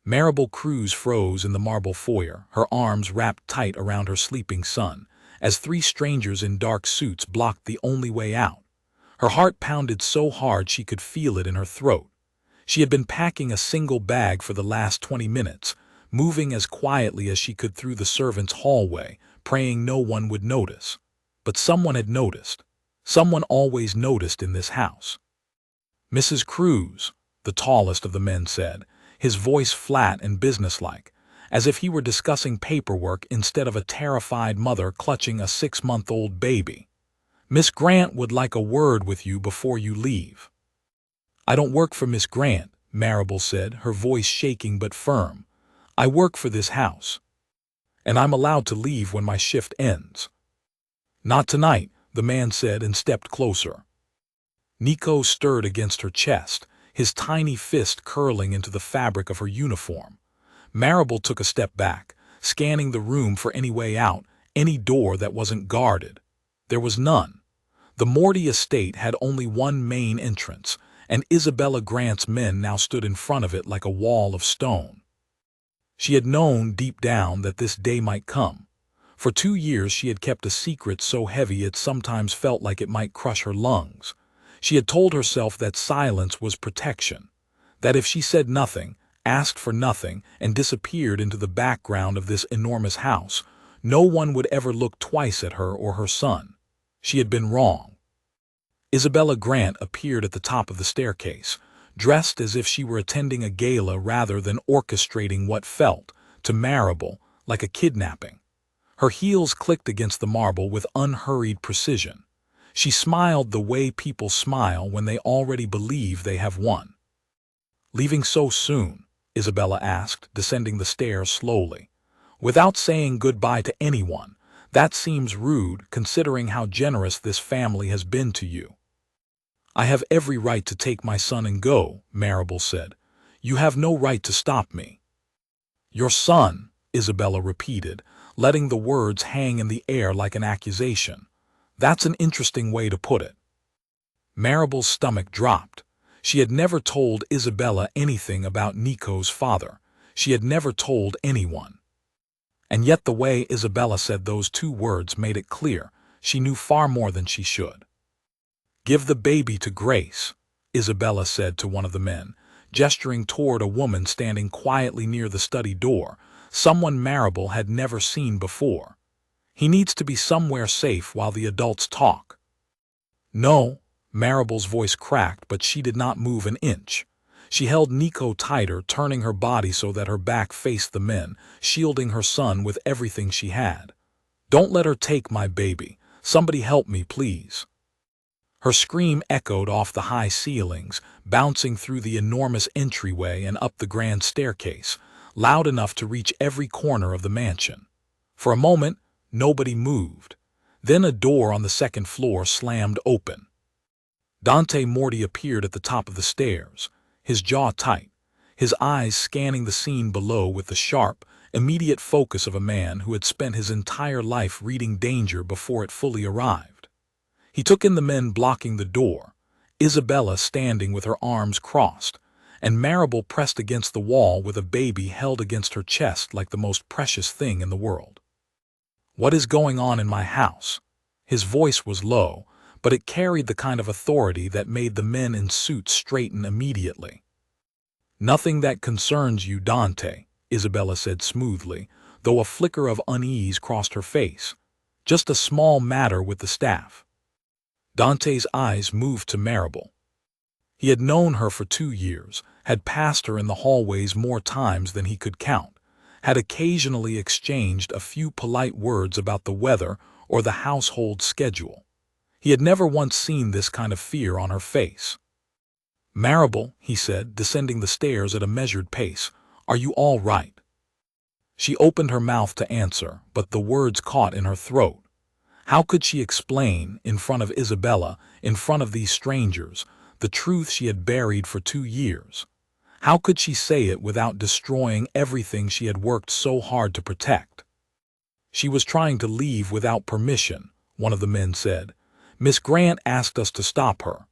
Maribel Cruz froze in the marble foyer, her arms wrapped tight around her sleeping son, as three strangers in dark suits blocked the only way out. Her heart pounded so hard she could feel it in her throat. She had been packing a single bag for the last 20 minutes, moving as quietly as she could through the servants' hallway, praying no one would notice. But someone had noticed. Someone always noticed in this house. "Mrs. Cruz," the tallest of the men said, his voice flat and businesslike, as if he were discussing paperwork instead of a terrified mother clutching a 6-month-old baby. "Miss Grant would like a word with you before you leave." "I don't work for Miss Grant," Maribel said, her voice shaking but firm. "I work for this house. And I'm allowed to leave when my shift ends." "Not tonight," the man said and stepped closer. Nico stirred against her chest, his tiny fist curling into the fabric of her uniform. Maribel took a step back, scanning the room for any way out, any door that wasn't guarded. There was none. The Morty estate had only one main entrance, and Isabella Grant's men now stood in front of it like a wall of stone. She had known deep down that this day might come. For 2 years she had kept a secret so heavy it sometimes felt like it might crush her lungs. She had told herself that silence was protection, that if she said nothing, asked for nothing, and disappeared into the background of this enormous house, no one would ever look twice at her or her son. She had been wrong. Isabella Grant appeared at the top of the staircase, dressed as if she were attending a gala rather than orchestrating what felt, to Maribel, like a kidnapping. Her heels clicked against the marble with unhurried precision. She smiled the way people smile when they already believe they have won. "Leaving so soon?" Isabella asked, descending the stairs slowly. "Without saying goodbye to anyone. That seems rude, considering how generous this family has been to you." "I have every right to take my son and go," Maribel said. "You have no right to stop me." "Your son," Isabella repeated, letting the words hang in the air like an accusation. "That's an interesting way to put it." Maribel's stomach dropped. She had never told Isabella anything about Nico's father. She had never told anyone. And yet the way Isabella said those 2 words made it clear she knew far more than she should. "Give the baby to Grace," Isabella said to one of the men, gesturing toward a woman standing quietly near the study door, someone Maribel had never seen before. "He needs to be somewhere safe while the adults talk." "No," Maribel's voice cracked, but she did not move an inch. She held Nico tighter, turning her body so that her back faced the men, shielding her son with everything she had. "Don't let her take my baby. Somebody help me, please." Her scream echoed off the high ceilings, bouncing through the enormous entryway and up the grand staircase, loud enough to reach every corner of the mansion. For a moment, nobody moved. Then a door on the 2nd floor slammed open. Dante Morty appeared at the top of the stairs, his jaw tight, his eyes scanning the scene below with the sharp, immediate focus of a man who had spent his entire life reading danger before it fully arrived. He took in the men blocking the door, Isabella standing with her arms crossed, and Maribel pressed against the wall with a baby held against her chest like the most precious thing in the world. "What is going on in my house?" His voice was low, but it carried the kind of authority that made the men in suits straighten immediately. "Nothing that concerns you, Dante," Isabella said smoothly, though a flicker of unease crossed her face. "Just a small matter with the staff." Dante's eyes moved to Maribel. He had known her for 2 years, had passed her in the hallways more times than he could count, had occasionally exchanged a few polite words about the weather or the household schedule. He had never once seen this kind of fear on her face. "Maribel," he said, descending the stairs at a measured pace, "are you all right?" She opened her mouth to answer, but the words caught in her throat. How could she explain, in front of Isabella, in front of these strangers, the truth she had buried for 2 years? How could she say it without destroying everything she had worked so hard to protect? "She was trying to leave without permission," one of the men said. "Miss Grant asked us to stop her."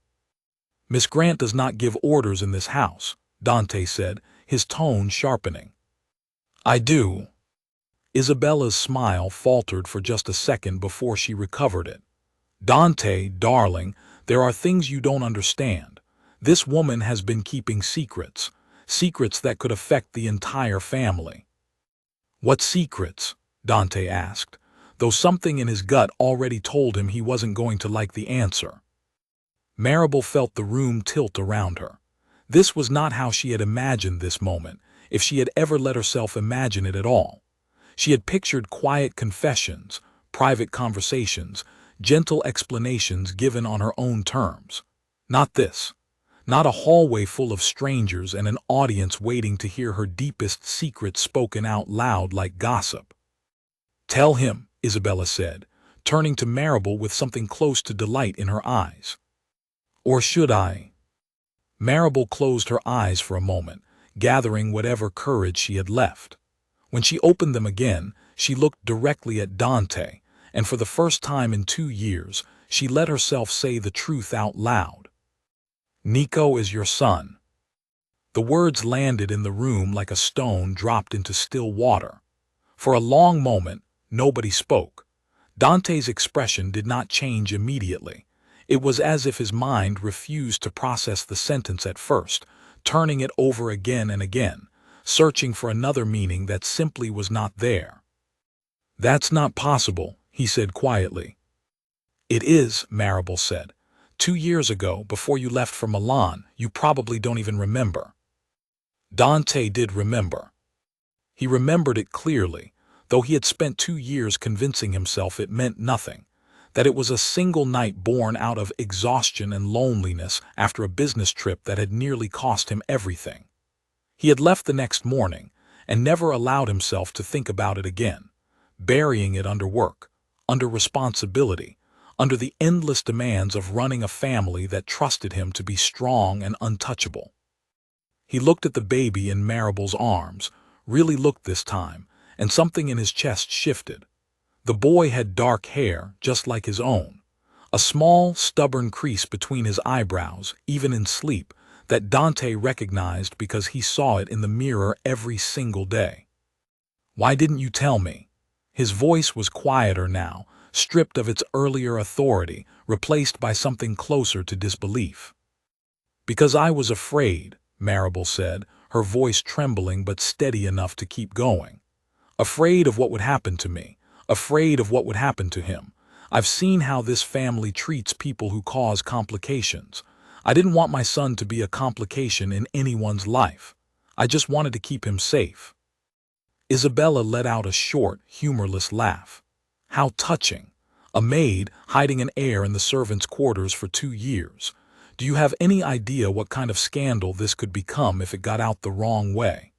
"Miss Grant does not give orders in this house," Dante said, his tone sharpening. "I do." Isabella's smile faltered for just a second before she recovered it. "Dante, darling, there are things you don't understand. This woman has been keeping secrets, secrets that could affect the entire family." "What secrets?" Dante asked, though something in his gut already told him he wasn't going to like the answer. Marable felt the room tilt around her. This was not how she had imagined this moment, if she had ever let herself imagine it at all. She had pictured quiet confessions, private conversations, gentle explanations given on her own terms. Not this. Not a hallway full of strangers and an audience waiting to hear her deepest secrets spoken out loud like gossip. "Tell him," Isabella said, turning to Marable with something close to delight in her eyes. "Or should I?" Marable closed her eyes for a moment, gathering whatever courage she had left. When she opened them again, she looked directly at Dante, and for the first time in 2 years, she let herself say the truth out loud. "Nico is your son." The words landed in the room like a stone dropped into still water. For a long moment, nobody spoke. Dante's expression did not change immediately. It was as if his mind refused to process the sentence at first, turning it over again and again, searching for another meaning that simply was not there. "That's not possible," he said quietly. "It is," Marable said. 2 years ago, before you left for Milan, you probably don't even remember." Dante did remember. He remembered it clearly, though he had spent 2 years convincing himself it meant nothing, that it was a single night born out of exhaustion and loneliness after a business trip that had nearly cost him everything. He had left the next morning and never allowed himself to think about it again, burying it under work, under responsibility, under the endless demands of running a family that trusted him to be strong and untouchable. He looked at the baby in Marable's arms, really looked this time, and something in his chest shifted. The boy had dark hair, just like his own, a small, stubborn crease between his eyebrows, even in sleep, that Dante recognized because he saw it in the mirror every single day. "Why didn't you tell me?" His voice was quieter now, stripped of its earlier authority, replaced by something closer to disbelief. "Because I was afraid," Marable said, her voice trembling but steady enough to keep going. "Afraid of what would happen to me, afraid of what would happen to him. I've seen how this family treats people who cause complications. I didn't want my son to be a complication in anyone's life. I just wanted to keep him safe." Isabella let out a short, humorless laugh. How touching. A maid hiding an heir in the servants' quarters for 2 years. Do you have any idea what kind of scandal this could become if it got out the wrong way?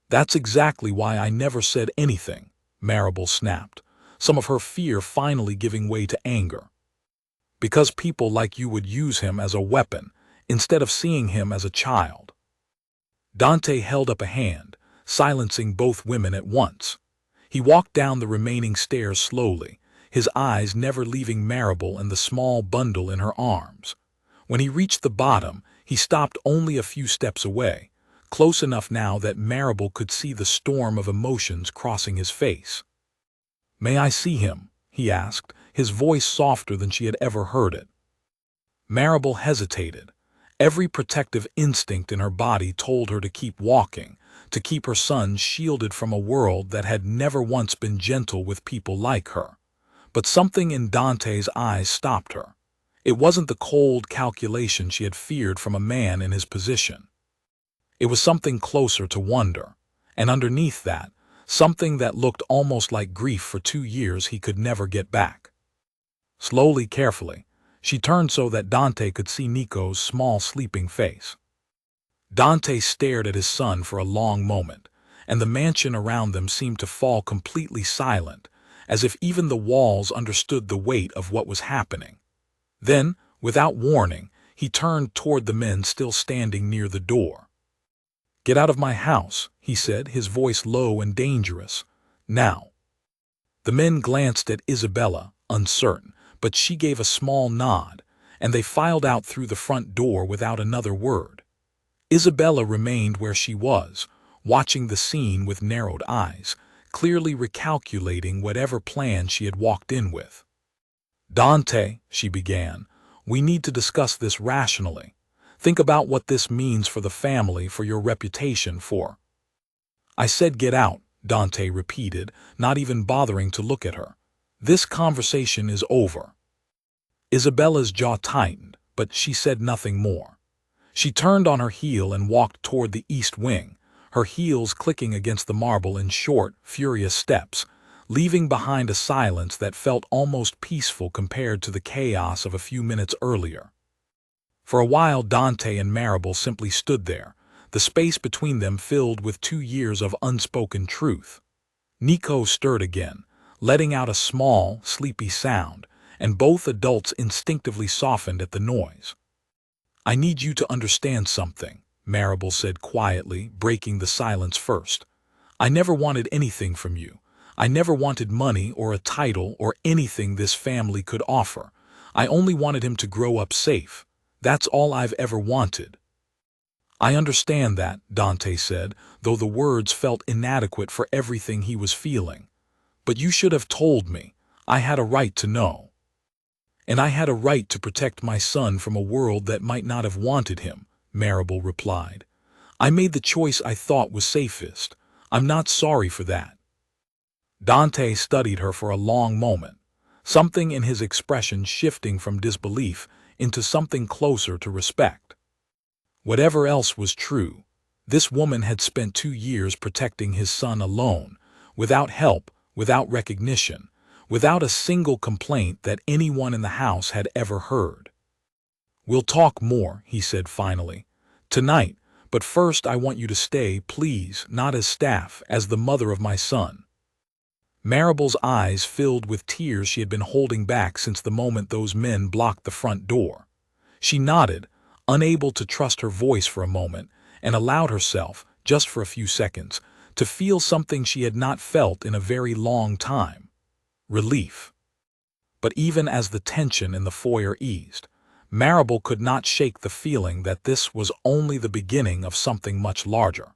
"That's exactly why I never said anything," Marable snapped, some of her fear finally giving way to anger. "Because people like you would use him as a weapon, instead of seeing him as a child." Dante held up a hand, silencing both women at once. He walked down the remaining stairs slowly, his eyes never leaving Marable and the small bundle in her arms. When he reached the bottom, he stopped only a few steps away, close enough now that Marable could see the storm of emotions crossing his face. "May I see him?" he asked, his voice softer than she had ever heard it. Marable hesitated. Every protective instinct in her body told her to keep walking, to keep her son shielded from a world that had never once been gentle with people like her. But something in Dante's eyes stopped her. It wasn't the cold calculation she had feared from a man in his position. It was something closer to wonder, and underneath that, something that looked almost like grief for 2 years he could never get back. Slowly, carefully, she turned so that Dante could see Nico's small sleeping face. Dante stared at his son for a long moment, and the mansion around them seemed to fall completely silent, as if even the walls understood the weight of what was happening. Then, without warning, he turned toward the men still standing near the door. "Get out of my house," he said, his voice low and dangerous. "Now." The men glanced at Isabella, uncertain, but she gave a small nod, and they filed out through the front door without another word. Isabella remained where she was, watching the scene with narrowed eyes, clearly recalculating whatever plan she had walked in with. "Dante," she began, "we need to discuss this rationally. Think about what this means for the family, for your reputation, for—" "I said get out," Dante repeated, not even bothering to look at her. "This conversation is over." Isabella's jaw tightened, but she said nothing more. She turned on her heel and walked toward the east wing, her heels clicking against the marble in short, furious steps, leaving behind a silence that felt almost peaceful compared to the chaos of a few minutes earlier. For a while Dante and Marable simply stood there, the space between them filled with 2 years of unspoken truth. Nico stirred again, letting out a small, sleepy sound, and both adults instinctively softened at the noise. "I need you to understand something," Marable said quietly, breaking the silence first. "I never wanted anything from you. I never wanted money or a title or anything this family could offer. I only wanted him to grow up safe. That's all I've ever wanted." "I understand that," Dante said, though the words felt inadequate for everything he was feeling. "But you should have told me. I had a right to know. And I had a right to protect my son from a world that might not have wanted him," Marable replied. "I made the choice I thought was safest. I'm not sorry for that." Dante studied her for a long moment, something in his expression shifting from disbelief into something closer to respect. Whatever else was true, this woman had spent 2 years protecting his son alone, without help, without recognition, without a single complaint that anyone in the house had ever heard. "We'll talk more," he said finally. "Tonight, but first I want you to stay, please, not as staff, as the mother of my son." Marable's eyes filled with tears she had been holding back since the moment those men blocked the front door. She nodded, unable to trust her voice for a moment, and allowed herself, just for a few seconds, to feel something she had not felt in a very long time: relief. But even as the tension in the foyer eased, Marable could not shake the feeling that this was only the beginning of something much larger.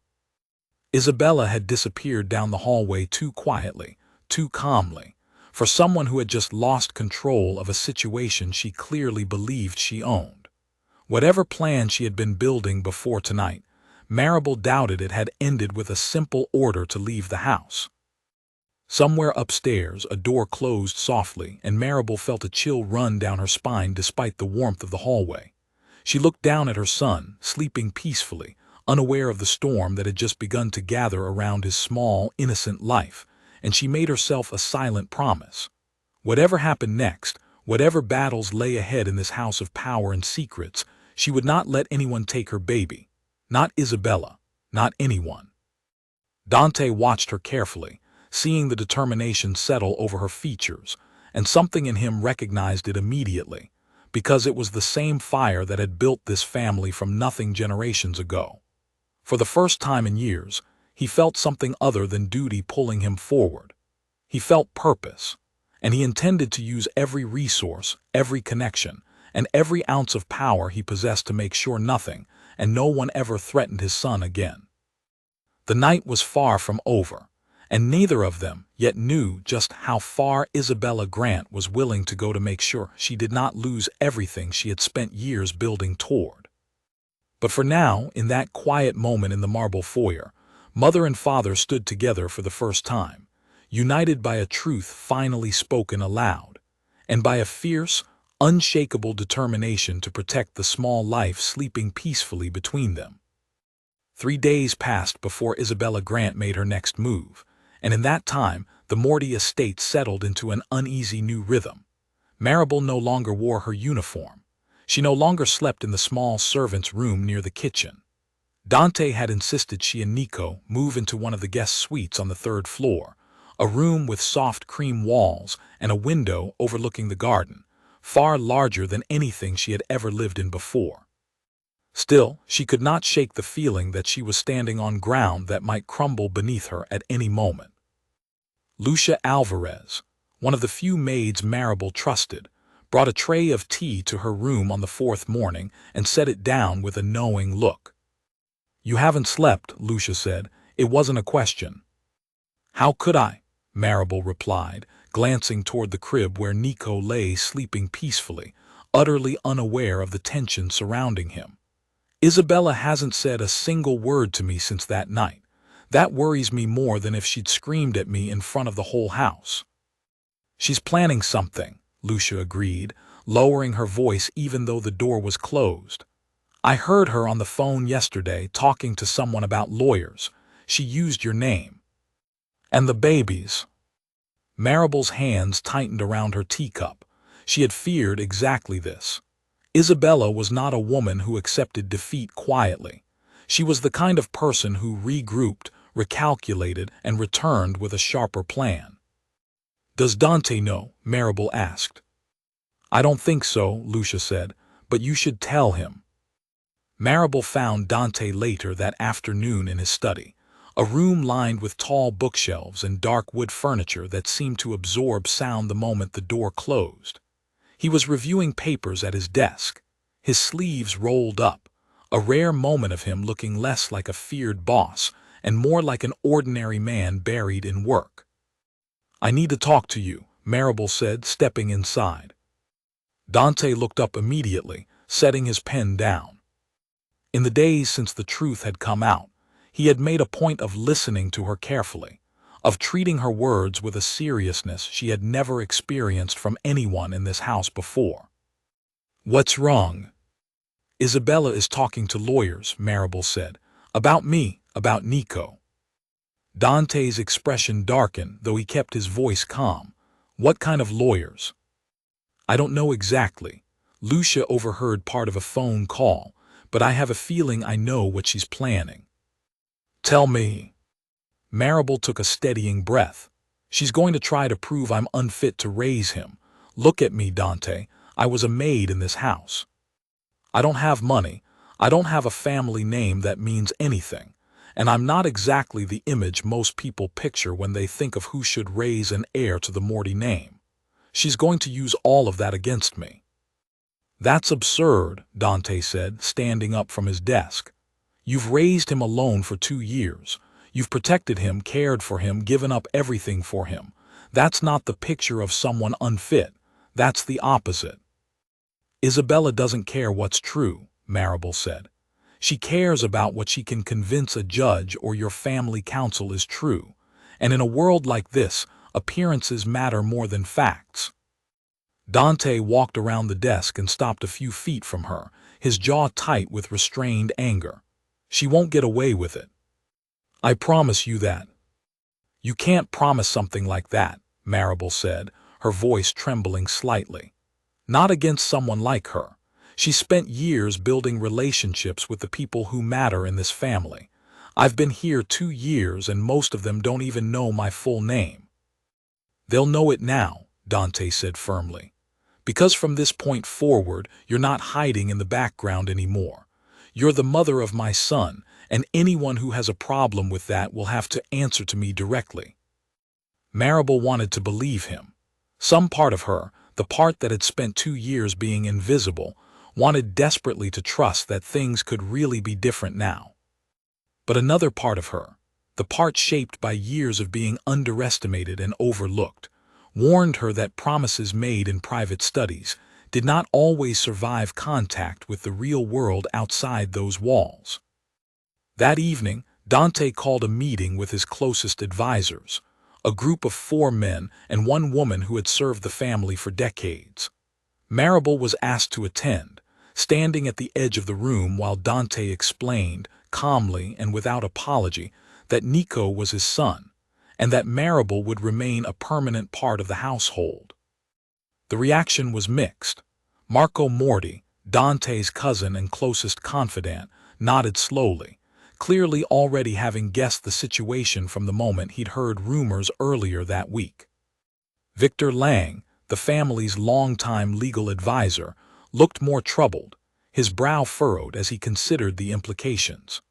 Isabella had disappeared down the hallway too quietly, too calmly, for someone who had just lost control of a situation she clearly believed she owned. Whatever plan she had been building before tonight, Marable doubted it had ended with a simple order to leave the house. Somewhere upstairs, a door closed softly, and Marable felt a chill run down her spine despite the warmth of the hallway. She looked down at her son, sleeping peacefully, unaware of the storm that had just begun to gather around his small, innocent life, and she made herself a silent promise. Whatever happened next, whatever battles lay ahead in this house of power and secrets, she would not let anyone take her baby. Not Isabella. Not anyone. Dante watched her carefully, seeing the determination settle over her features, and something in him recognized it immediately, because it was the same fire that had built this family from nothing generations ago. For the first time in years, he felt something other than duty pulling him forward. He felt purpose, and he intended to use every resource, every connection, and every ounce of power he possessed to make sure nothing and no one ever threatened his son again. The night was far from over, and neither of them yet knew just how far Isabella Grant was willing to go to make sure she did not lose everything she had spent years building toward. But for now, in that quiet moment in the marble foyer, mother and father stood together for the first time, united by a truth finally spoken aloud, and by a fierce, unshakable determination to protect the small life sleeping peacefully between them. 3 days passed before Isabella Grant made her next move, and in that time the Morty estate settled into an uneasy new rhythm. Marable no longer wore her uniform. She no longer slept in the small servant's room near the kitchen. Dante had insisted she and Nico move into one of the guest suites on the 3rd floor, a room with soft cream walls and a window overlooking the garden, far larger than anything she had ever lived in before. Still, she could not shake the feeling that she was standing on ground that might crumble beneath her at any moment. Lucia Alvarez, one of the few maids Marable trusted, brought a tray of tea to her room on the 4th morning and set it down with a knowing look. You haven't slept, Lucia said. It wasn't a question. How could I? Marable replied, glancing toward the crib where Nico lay sleeping peacefully, utterly unaware of the tension surrounding him. Isabella hasn't said a single word to me since that night. That worries me more than if she'd screamed at me in front of the whole house. She's planning something, Lucia agreed, lowering her voice even though the door was closed. I heard her on the phone yesterday talking to someone about lawyers. She used your name. And the babies. Marable's hands tightened around her teacup. She had feared exactly this. Isabella was not a woman who accepted defeat quietly. She was the kind of person who regrouped, recalculated, and returned with a sharper plan. Does Dante know? Marable asked. I don't think so, Lucia said, but you should tell him. Marable found Dante later that afternoon in his study, a room lined with tall bookshelves and dark wood furniture that seemed to absorb sound the moment the door closed. He was reviewing papers at his desk, his sleeves rolled up, a rare moment of him looking less like a feared boss and more like an ordinary man buried in work. I need to talk to you, Marable said, stepping inside. Dante looked up immediately, setting his pen down. In the days since the truth had come out, he had made a point of listening to her carefully, of treating her words with a seriousness she had never experienced from anyone in this house before. What's wrong? Isabella is talking to lawyers, Marable said. About me, about Nico. Dante's expression darkened, though he kept his voice calm. What kind of lawyers? I don't know exactly. Lucia overheard part of a phone call, but I have a feeling I know what she's planning. Tell me. Marable took a steadying breath. She's going to try to prove I'm unfit to raise him. Look at me, Dante. I was a maid in this house. I don't have money. I don't have a family name that means anything. And I'm not exactly the image most people picture when they think of who should raise an heir to the Morty name. She's going to use all of that against me. That's absurd, Dante said, standing up from his desk. You've raised him alone for 2 years. You've protected him, cared for him, given up everything for him. That's not the picture of someone unfit. That's the opposite. Isabella doesn't care what's true, Marable said. She cares about what she can convince a judge or your family council is true. And in a world like this, appearances matter more than facts. Dante walked around the desk and stopped a few feet from her, his jaw tight with restrained anger. She won't get away with it. I promise you that. You can't promise something like that, Marable said, her voice trembling slightly. Not against someone like her. She spent years building relationships with the people who matter in this family. I've been here 2 years and most of them don't even know my full name. They'll know it now, Dante said firmly. Because from this point forward, you're not hiding in the background anymore. You're the mother of my son, and anyone who has a problem with that will have to answer to me directly. Marable wanted to believe him. Some part of her, the part that had spent 2 years being invisible, wanted desperately to trust that things could really be different now. But another part of her, the part shaped by years of being underestimated and overlooked, warned her that promises made in private studies did not always survive contact with the real world outside those walls. That evening, Dante called a meeting with his closest advisors, a group of 4 men and 1 woman who had served the family for decades. Marable was asked to attend, standing at the edge of the room while Dante explained, calmly and without apology, that Nico was his son, and that Marable would remain a permanent part of the household. The reaction was mixed. Marco Morty, Dante's cousin and closest confidant, nodded slowly, clearly already having guessed the situation from the moment he'd heard rumors earlier that week. Victor Lang, the family's longtime legal advisor, looked more troubled, his brow furrowed as he considered the implications.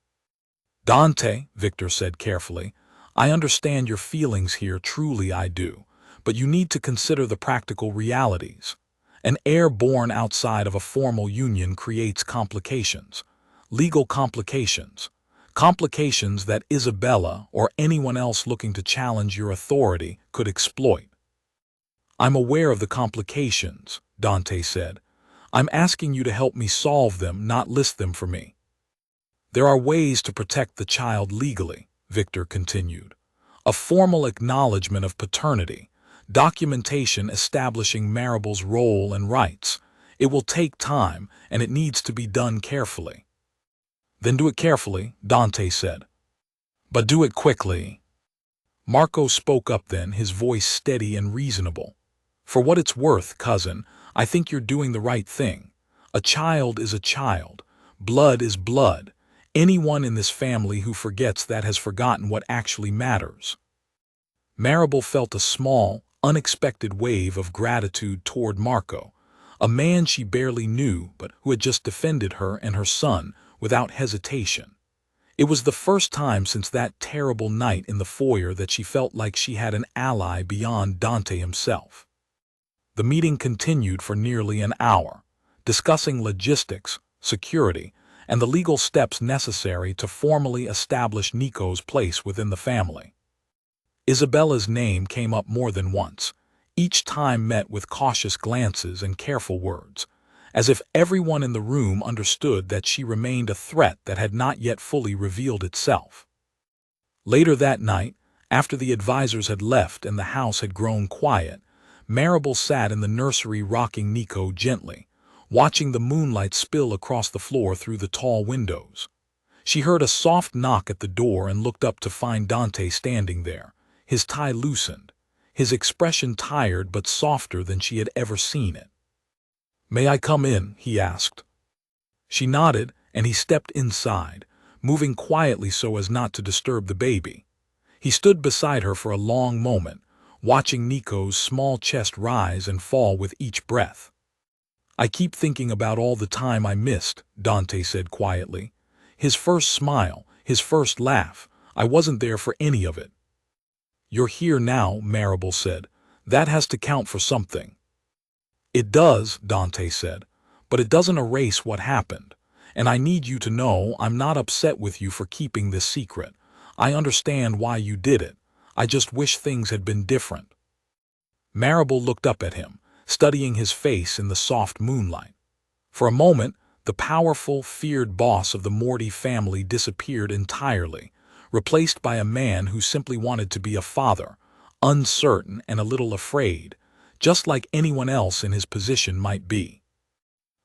Dante, Victor said carefully, I understand your feelings here, truly I do, but you need to consider the practical realities. An heir born outside of a formal union creates complications, legal complications, Complications that Isabella or anyone else looking to challenge your authority could exploit. I'm aware of the complications, Dante said. I'm asking you to help me solve them, not list them for me. There are ways to protect the child legally, Victor continued. A formal acknowledgement of paternity, documentation establishing Marable's role and rights. It will take time, and it needs to be done carefully. Then do it carefully, Dante said. But do it quickly. Marco spoke up then, his voice steady and reasonable. For what it's worth, cousin, I think you're doing the right thing. A child is a child. Blood is blood. Anyone in this family who forgets that has forgotten what actually matters. Marable felt a small, unexpected wave of gratitude toward Marco, a man she barely knew but who had just defended her and her son without hesitation. It was the first time since that terrible night in the foyer that she felt like she had an ally beyond Dante himself. The meeting continued for nearly an hour, discussing logistics, security, and the legal steps necessary to formally establish Nico's place within the family. Isabella's name came up more than once, each time met with cautious glances and careful words, as if everyone in the room understood that she remained a threat that had not yet fully revealed itself. Later that night, after the advisors had left and the house had grown quiet, Marable sat in the nursery rocking Nico gently, watching the moonlight spill across the floor through the tall windows. She heard a soft knock at the door and looked up to find Dante standing there, his tie loosened, his expression tired but softer than she had ever seen it. "May I come in?" he asked. She nodded, and he stepped inside, moving quietly so as not to disturb the baby. He stood beside her for a long moment, watching Nico's small chest rise and fall with each breath. "I keep thinking about all the time I missed," Dante said quietly. "His first smile, his first laugh, I wasn't there for any of it." "You're here now," Marable said. "That has to count for something." "It does," Dante said, "but it doesn't erase what happened. And I need you to know I'm not upset with you for keeping this secret. I understand why you did it. I just wish things had been different." Marable looked up at him, studying his face in the soft moonlight. For a moment, the powerful, feared boss of the Morty family disappeared entirely, replaced by a man who simply wanted to be a father, uncertain and a little afraid, just like anyone else in his position might be.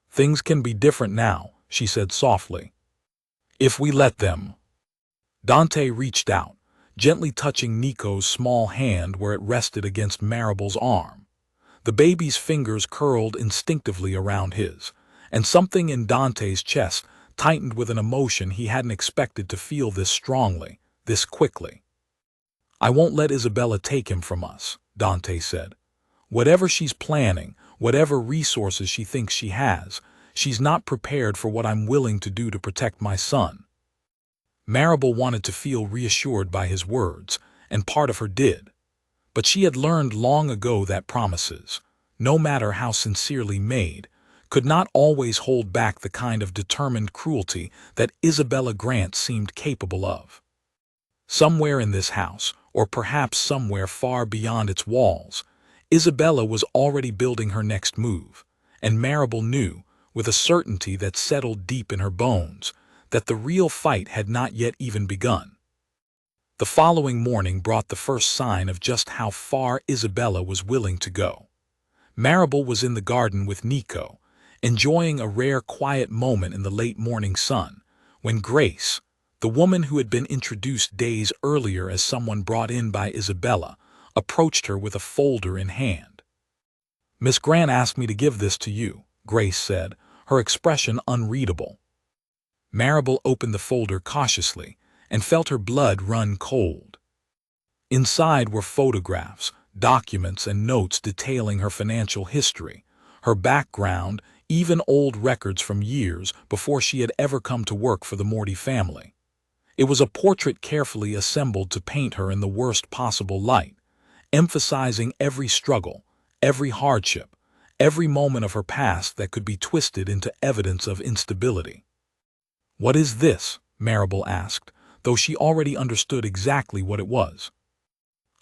"Things can be different now," she said softly. "If we let them." Dante reached out, gently touching Nico's small hand where it rested against Marable's arm. The baby's fingers curled instinctively around his, and something in Dante's chest tightened with an emotion he hadn't expected to feel this strongly, this quickly. "I won't let Isabella take him from us," Dante said. "Whatever she's planning, whatever resources she thinks she has, she's not prepared for what I'm willing to do to protect my son." Marable wanted to feel reassured by his words, and part of her did. But she had learned long ago that promises, no matter how sincerely made, could not always hold back the kind of determined cruelty that Isabella Grant seemed capable of. Somewhere in this house, or perhaps somewhere far beyond its walls, Isabella was already building her next move, and Marable knew, with a certainty that settled deep in her bones, that the real fight had not yet even begun. The following morning brought the first sign of just how far Isabella was willing to go. Marable was in the garden with Nico, enjoying a rare quiet moment in the late morning sun, when Grace, the woman who had been introduced days earlier as someone brought in by Isabella, approached her with a folder in hand. "Miss Grant asked me to give this to you," Grace said, her expression unreadable. Marable opened the folder cautiously and felt her blood run cold. Inside were photographs, documents, and notes detailing her financial history, her background, even old records from years before she had ever come to work for the Morty family. It was a portrait carefully assembled to paint her in the worst possible light, emphasizing every struggle, every hardship, every moment of her past that could be twisted into evidence of instability. "What is this?" Marable asked, though she already understood exactly what it was.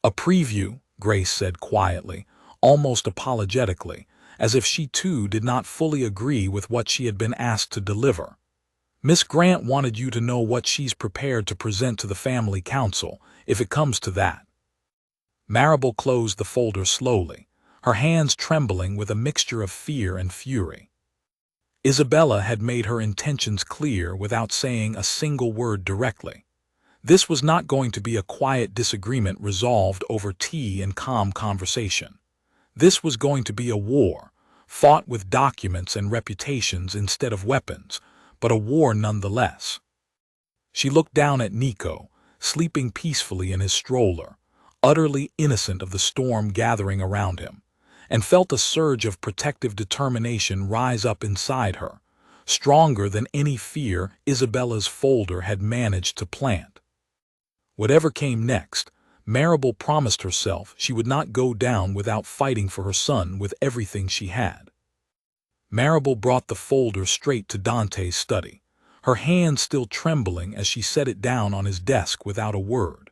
"A preview," Grace said quietly, almost apologetically, as if she too did not fully agree with what she had been asked to deliver. "Miss Grant wanted you to know what she's prepared to present to the family council, if it comes to that." Marable closed the folder slowly, her hands trembling with a mixture of fear and fury. Isabella had made her intentions clear without saying a single word directly. This was not going to be a quiet disagreement resolved over tea and calm conversation. This was going to be a war, fought with documents and reputations instead of weapons, but a war nonetheless. She looked down at Nico, sleeping peacefully in his stroller, utterly innocent of the storm gathering around him, and felt a surge of protective determination rise up inside her, stronger than any fear Isabella's folder had managed to plant. Whatever came next, Marable promised herself she would not go down without fighting for her son with everything she had. Marable brought the folder straight to Dante's study, her hand still trembling as she set it down on his desk without a word.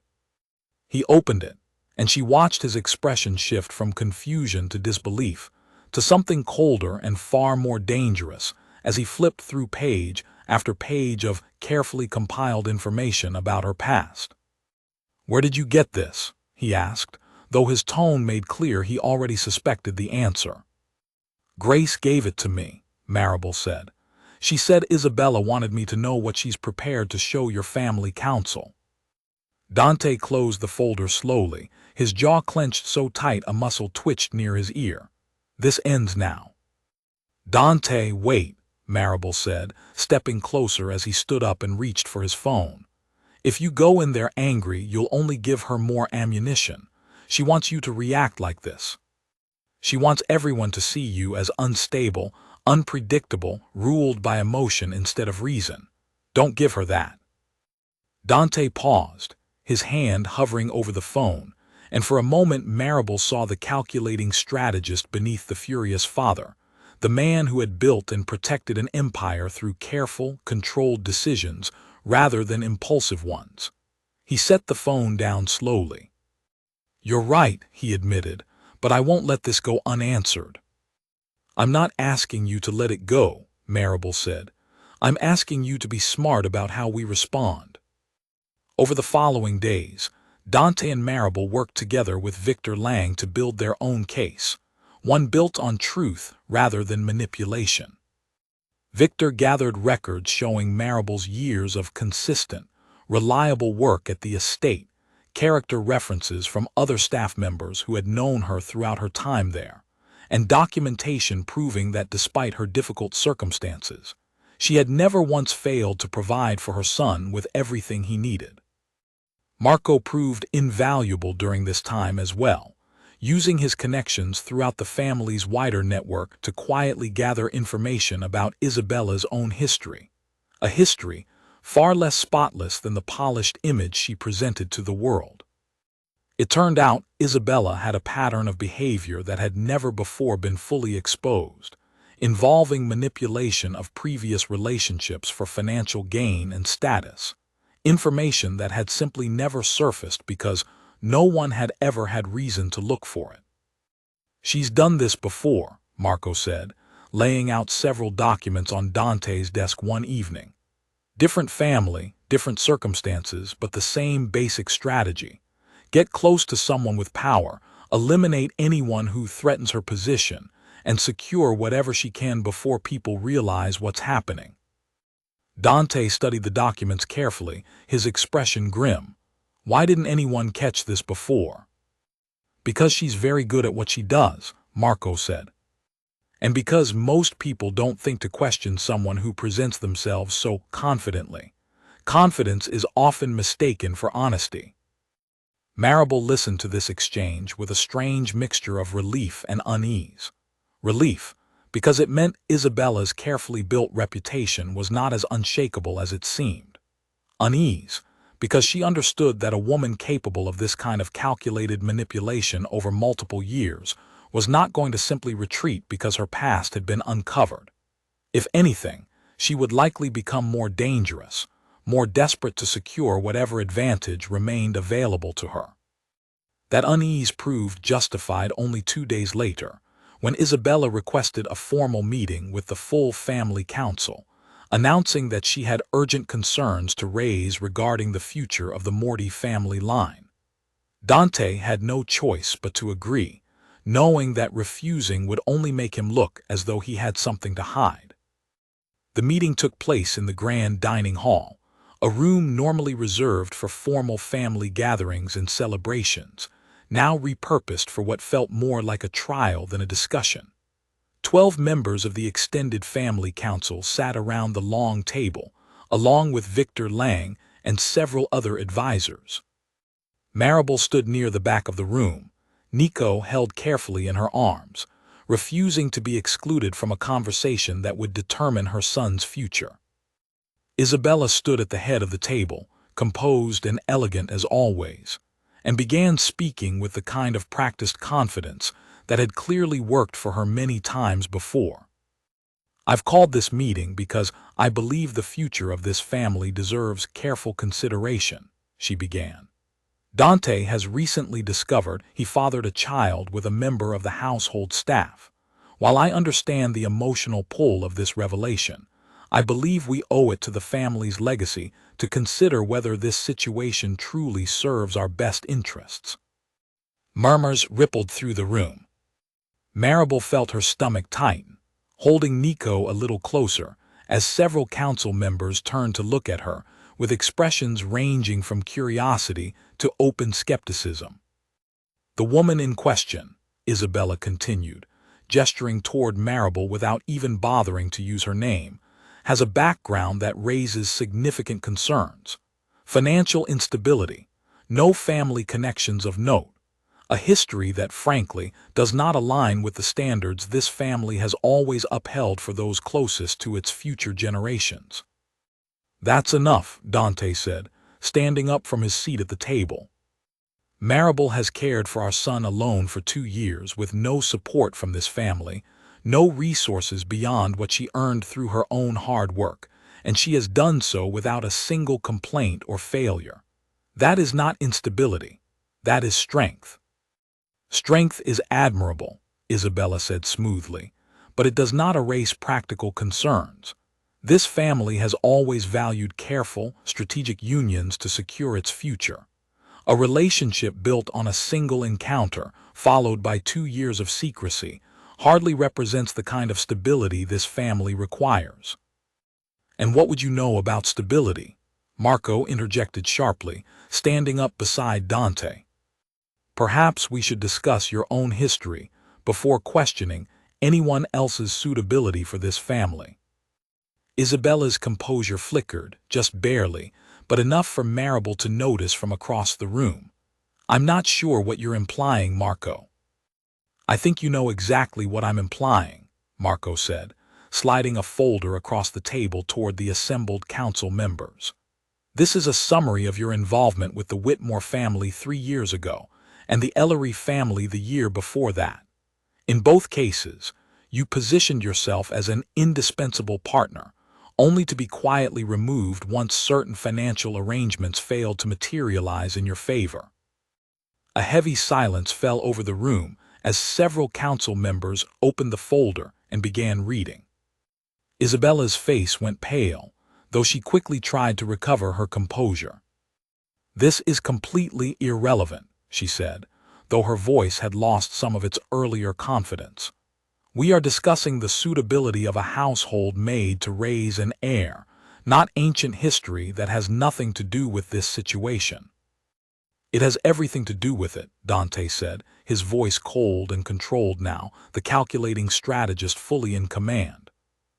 He opened it, and she watched his expression shift from confusion to disbelief, to something colder and far more dangerous as he flipped through page after page of carefully compiled information about her past. "Where did you get this?" he asked, though his tone made clear he already suspected the answer. "Grace gave it to me," Marable said. "She said Isabella wanted me to know what she's prepared to show your family council." Dante closed the folder slowly, his jaw clenched so tight a muscle twitched near his ear. "This ends now." "Dante, wait," Marable said, stepping closer as he stood up and reached for his phone. "If you go in there angry, you'll only give her more ammunition. She wants you to react like this. She wants everyone to see you as unstable, unpredictable, ruled by emotion instead of reason. Don't give her that." Dante paused, his hand hovering over the phone, and for a moment Marable saw the calculating strategist beneath the furious father, the man who had built and protected an empire through careful, controlled decisions rather than impulsive ones. He set the phone down slowly. "You're right," he admitted, "but I won't let this go unanswered." "I'm not asking you to let it go," Marable said. "I'm asking you to be smart about how we respond." Over the following days, Dante and Marable worked together with Victor Lang to build their own case, one built on truth rather than manipulation. Victor gathered records showing Marable's years of consistent, reliable work at the estate, character references from other staff members who had known her throughout her time there, and documentation proving that despite her difficult circumstances, she had never once failed to provide for her son with everything he needed. Marco proved invaluable during this time as well, using his connections throughout the family's wider network to quietly gather information about Isabella's own history, a history far less spotless than the polished image she presented to the world. It turned out Isabella had a pattern of behavior that had never before been fully exposed, involving manipulation of previous relationships for financial gain and status, information that had simply never surfaced because no one had ever had reason to look for it. "She's done this before," Marco said, laying out several documents on Dante's desk one evening. "Different family, different circumstances, but the same basic strategy. Get close to someone with power, eliminate anyone who threatens her position, and secure whatever she can before people realize what's happening." Dante studied the documents carefully, his expression grim. "Why didn't anyone catch this before?" "Because she's very good at what she does," Marco said. "And because most people don't think to question someone who presents themselves so confidently. Confidence is often mistaken for honesty." Marable listened to this exchange with a strange mixture of relief and unease. Relief, because it meant Isabella's carefully built reputation was not as unshakable as it seemed. Unease, because she understood that a woman capable of this kind of calculated manipulation over multiple years was not going to simply retreat because her past had been uncovered. If anything, she would likely become more dangerous, more desperate to secure whatever advantage remained available to her. That unease proved justified only 2 days later, when Isabella requested a formal meeting with the full family council, announcing that she had urgent concerns to raise regarding the future of the Morty family line. Dante had no choice but to agree, knowing that refusing would only make him look as though he had something to hide. The meeting took place in the grand dining hall, a room normally reserved for formal family gatherings and celebrations, now repurposed for what felt more like a trial than a discussion. 12 members of the extended family council sat around the long table, along with Victor Lang and several other advisors. Maribel stood near the back of the room, Nico held carefully in her arms, refusing to be excluded from a conversation that would determine her son's future. Isabella stood at the head of the table, composed and elegant as always, and began speaking with the kind of practiced confidence that had clearly worked for her many times before. "I've called this meeting because I believe the future of this family deserves careful consideration," she began. "Dante has recently discovered he fathered a child with a member of the household staff. While I understand the emotional pull of this revelation, I believe we owe it to the family's legacy to consider whether this situation truly serves our best interests." Murmurs rippled through the room. Maribel felt her stomach tighten, holding Nico a little closer, as several council members turned to look at her, with expressions ranging from curiosity to open skepticism. "The woman in question," Isabella continued, gesturing toward Maribel without even bothering to use her name, "has a background that raises significant concerns. Financial instability, no family connections of note, a history that, frankly, does not align with the standards this family has always upheld for those closest to its future generations." "That's enough," Dante said, standing up from his seat at the table. "Maribel has cared for our son alone for 2 years with no support from this family, no resources beyond what she earned through her own hard work, and she has done so without a single complaint or failure. That is not instability. That is strength." "Strength is admirable," Isabella said smoothly, "but it does not erase practical concerns. This family has always valued careful, strategic unions to secure its future. A relationship built on a single encounter, followed by 2 years of secrecy, hardly represents the kind of stability this family requires." "And what would you know about stability?" Marco interjected sharply, standing up beside Dante. "Perhaps we should discuss your own history before questioning anyone else's suitability for this family." Isabella's composure flickered, just barely, but enough for Maribel to notice from across the room. "I'm not sure what you're implying, Marco." "I think you know exactly what I'm implying," Marco said, sliding a folder across the table toward the assembled council members. "This is a summary of your involvement with the Whitmore family 3 years ago, and the Ellery family the year before that. In both cases, you positioned yourself as an indispensable partner, only to be quietly removed once certain financial arrangements failed to materialize in your favor." A heavy silence fell over the room as several council members opened the folder and began reading. Isabella's face went pale, though she quickly tried to recover her composure. "This is completely irrelevant," she said, though her voice had lost some of its earlier confidence. "We are discussing the suitability of a household maid to raise an heir, not ancient history that has nothing to do with this situation." "It has everything to do with it," Dante said, his voice cold and controlled now, the calculating strategist fully in command.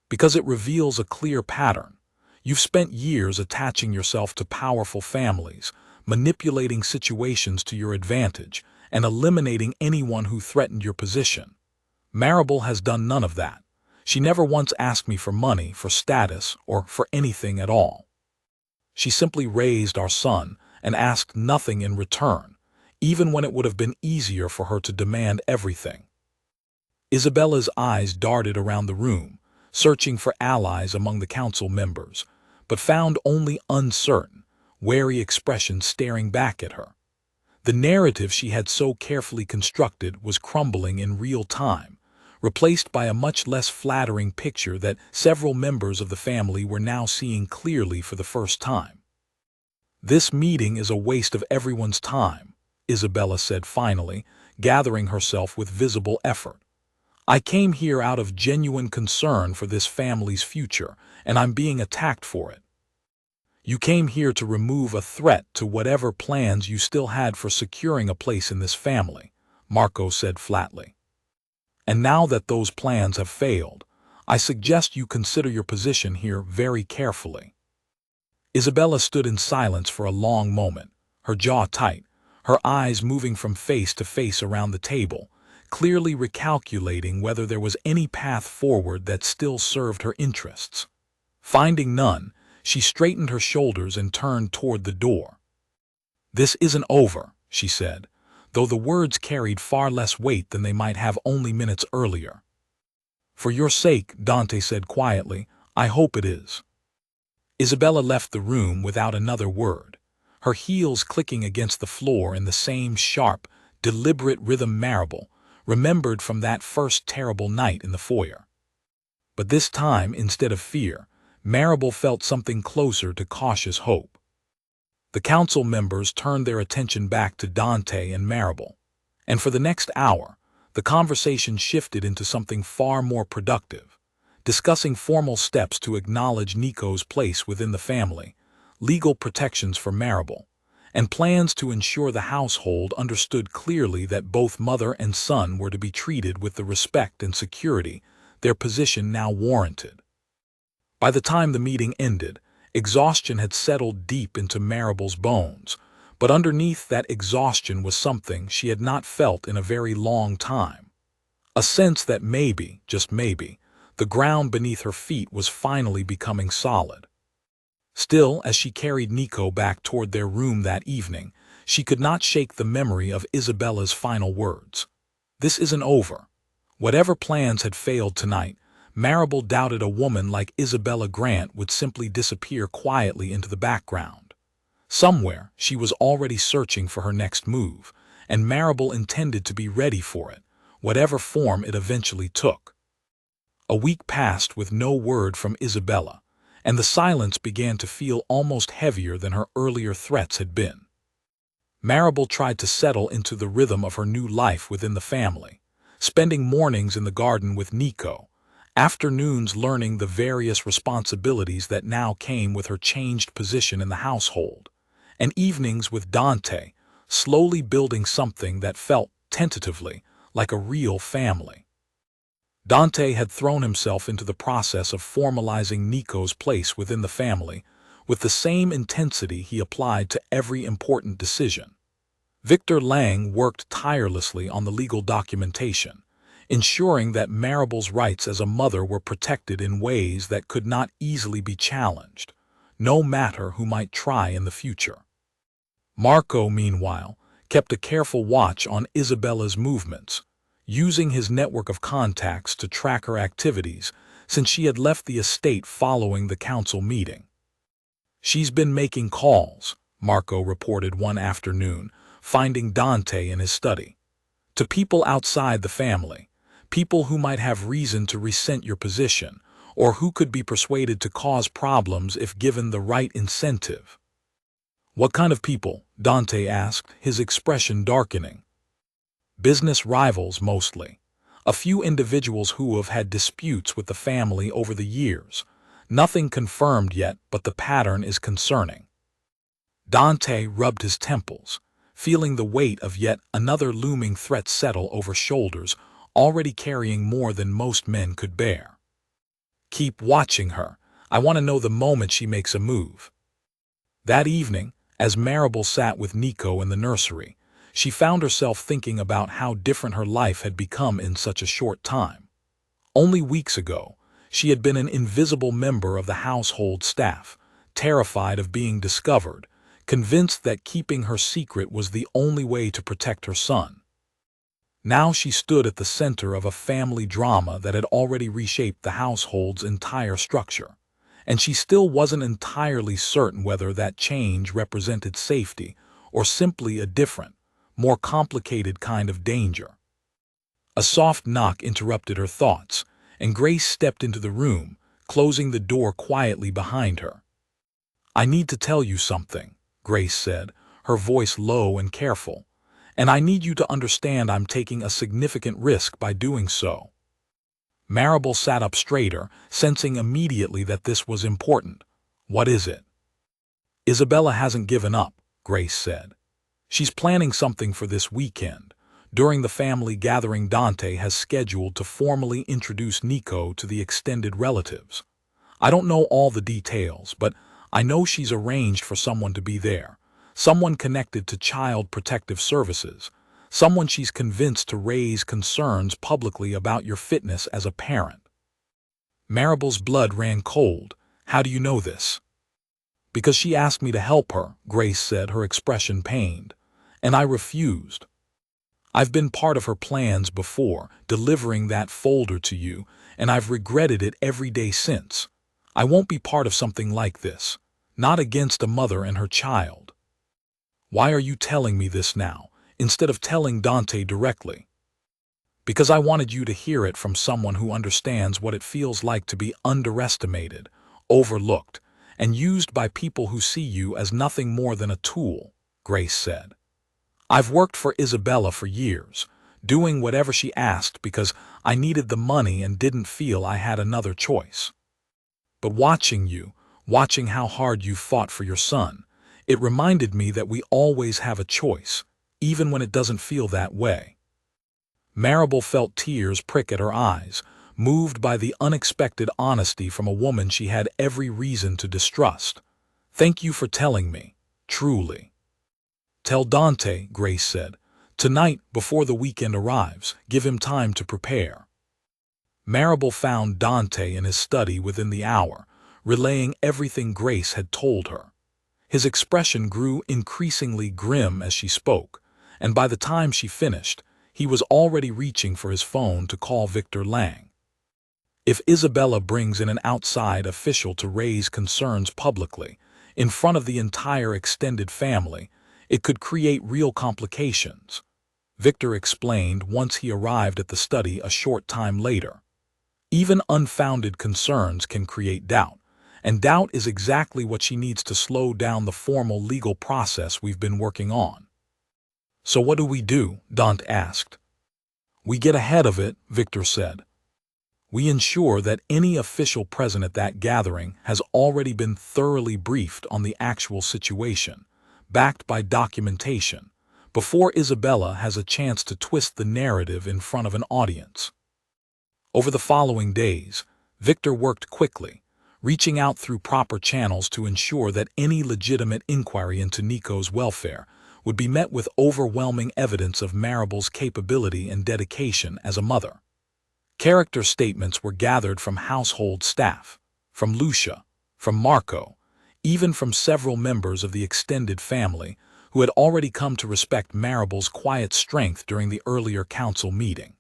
"Because it reveals a clear pattern. You've spent years attaching yourself to powerful families, manipulating situations to your advantage, and eliminating anyone who threatened your position. Maribel has done none of that. She never once asked me for money, for status, or for anything at all. She simply raised our son and asked nothing in return, even when it would have been easier for her to demand everything." Isabella's eyes darted around the room, searching for allies among the council members, but found only uncertain, wary expressions staring back at her. The narrative she had so carefully constructed was crumbling in real time, replaced by a much less flattering picture that several members of the family were now seeing clearly for the first time. "This meeting is a waste of everyone's time," Isabella said finally, gathering herself with visible effort. "I came here out of genuine concern for this family's future, and I'm being attacked for it." "You came here to remove a threat to whatever plans you still had for securing a place in this family," Marco said flatly. "And now that those plans have failed, I suggest you consider your position here very carefully." Isabella stood in silence for a long moment, her jaw tight, her eyes moving from face to face around the table, clearly recalculating whether there was any path forward that still served her interests. Finding none, she straightened her shoulders and turned toward the door. "This isn't over," she said, though the words carried far less weight than they might have only minutes earlier. "For your sake," Dante said quietly, "I hope it is." Isabella left the room without another word, her heels clicking against the floor in the same sharp, deliberate rhythm Marable remembered from that first terrible night in the foyer. But this time, instead of fear, Marable felt something closer to cautious hope. The council members turned their attention back to Dante and Marable, and for the next hour, the conversation shifted into something far more productive, discussing formal steps to acknowledge Nico's place within the family, legal protections for Marable, and plans to ensure the household understood clearly that both mother and son were to be treated with the respect and security their position now warranted. By the time the meeting ended, exhaustion had settled deep into Marable's bones, but underneath that exhaustion was something she had not felt in a very long time. A sense that maybe, just maybe, the ground beneath her feet was finally becoming solid. Still, as she carried Nico back toward their room that evening, she could not shake the memory of Isabella's final words. "This isn't over." Whatever plans had failed tonight, Marable doubted a woman like Isabella Grant would simply disappear quietly into the background. Somewhere, she was already searching for her next move, and Marable intended to be ready for it, whatever form it eventually took. A week passed with no word from Isabella, and the silence began to feel almost heavier than her earlier threats had been. Marable tried to settle into the rhythm of her new life within the family, spending mornings in the garden with Nico, afternoons learning the various responsibilities that now came with her changed position in the household, and evenings with Dante, slowly building something that felt, tentatively, like a real family. Dante had thrown himself into the process of formalizing Nico's place within the family with the same intensity he applied to every important decision. Victor Lang worked tirelessly on the legal documentation, ensuring that Marable's rights as a mother were protected in ways that could not easily be challenged, no matter who might try in the future. Marco, meanwhile, kept a careful watch on Isabella's movements, using his network of contacts to track her activities since she had left the estate following the council meeting. "She's been making calls," Marco reported one afternoon, finding Dante in his study. "To people outside the family, people who might have reason to resent your position, or who could be persuaded to cause problems if given the right incentive." "What kind of people?" Dante asked, his expression darkening. "Business rivals, mostly. A few individuals who have had disputes with the family over the years. Nothing confirmed yet, but the pattern is concerning." Dante rubbed his temples, feeling the weight of yet another looming threat settle over shoulders already carrying more than most men could bear. "Keep watching her. I want to know the moment she makes a move." That evening, as Marable sat with Nico in the nursery, she found herself thinking about how different her life had become in such a short time. Only weeks ago, she had been an invisible member of the household staff, terrified of being discovered, convinced that keeping her secret was the only way to protect her son. Now she stood at the center of a family drama that had already reshaped the household's entire structure, and she still wasn't entirely certain whether that change represented safety or simply a different, more complicated kind of danger. A soft knock interrupted her thoughts, and Grace stepped into the room, closing the door quietly behind her. "I need to tell you something," Grace said, her voice low and careful, "and I need you to understand I'm taking a significant risk by doing so." Marable sat up straighter, sensing immediately that this was important. "What is it?" "Isabella hasn't given up," Grace said. "She's planning something for this weekend. During the family gathering, Dante has scheduled to formally introduce Nico to the extended relatives. I don't know all the details, but I know she's arranged for someone to be there, someone connected to Child Protective Services, someone she's convinced to raise concerns publicly about your fitness as a parent." Marable's blood ran cold. "How do you know this?" "Because she asked me to help her," Grace said, her expression pained, "and I refused. I've been part of her plans before, delivering that folder to you, and I've regretted it every day since. I won't be part of something like this, not against a mother and her child." "Why are you telling me this now, instead of telling Dante directly?" "Because I wanted you to hear it from someone who understands what it feels like to be underestimated, overlooked, and used by people who see you as nothing more than a tool," Grace said. "I've worked for Isabella for years, doing whatever she asked because I needed the money and didn't feel I had another choice. But watching how hard you fought for your son, it reminded me that we always have a choice, even when it doesn't feel that way." Marable felt tears prick at her eyes, moved by the unexpected honesty from a woman she had every reason to distrust. "Thank you for telling me, truly." "Tell Dante," Grace said. "Tonight, before the weekend arrives, give him time to prepare." Marable found Dante in his study within the hour, relaying everything Grace had told her. His expression grew increasingly grim as she spoke, and by the time she finished, he was already reaching for his phone to call Victor Lang. "If Isabella brings in an outside official to raise concerns publicly, in front of the entire extended family, it could create real complications," Victor explained once he arrived at the study a short time later. "Even unfounded concerns can create doubt, and doubt is exactly what she needs to slow down the formal legal process we've been working on." "So what do we do?" Dante asked. "We get ahead of it," Victor said. "We ensure that any official present at that gathering has already been thoroughly briefed on the actual situation, backed by documentation, before Isabella has a chance to twist the narrative in front of an audience." Over the following days, Victor worked quickly, reaching out through proper channels to ensure that any legitimate inquiry into Nico's welfare would be met with overwhelming evidence of Marable's capability and dedication as a mother. Character statements were gathered from household staff, from Lucia, from Marco, even from several members of the extended family who had already come to respect Marable's quiet strength during the earlier council meeting.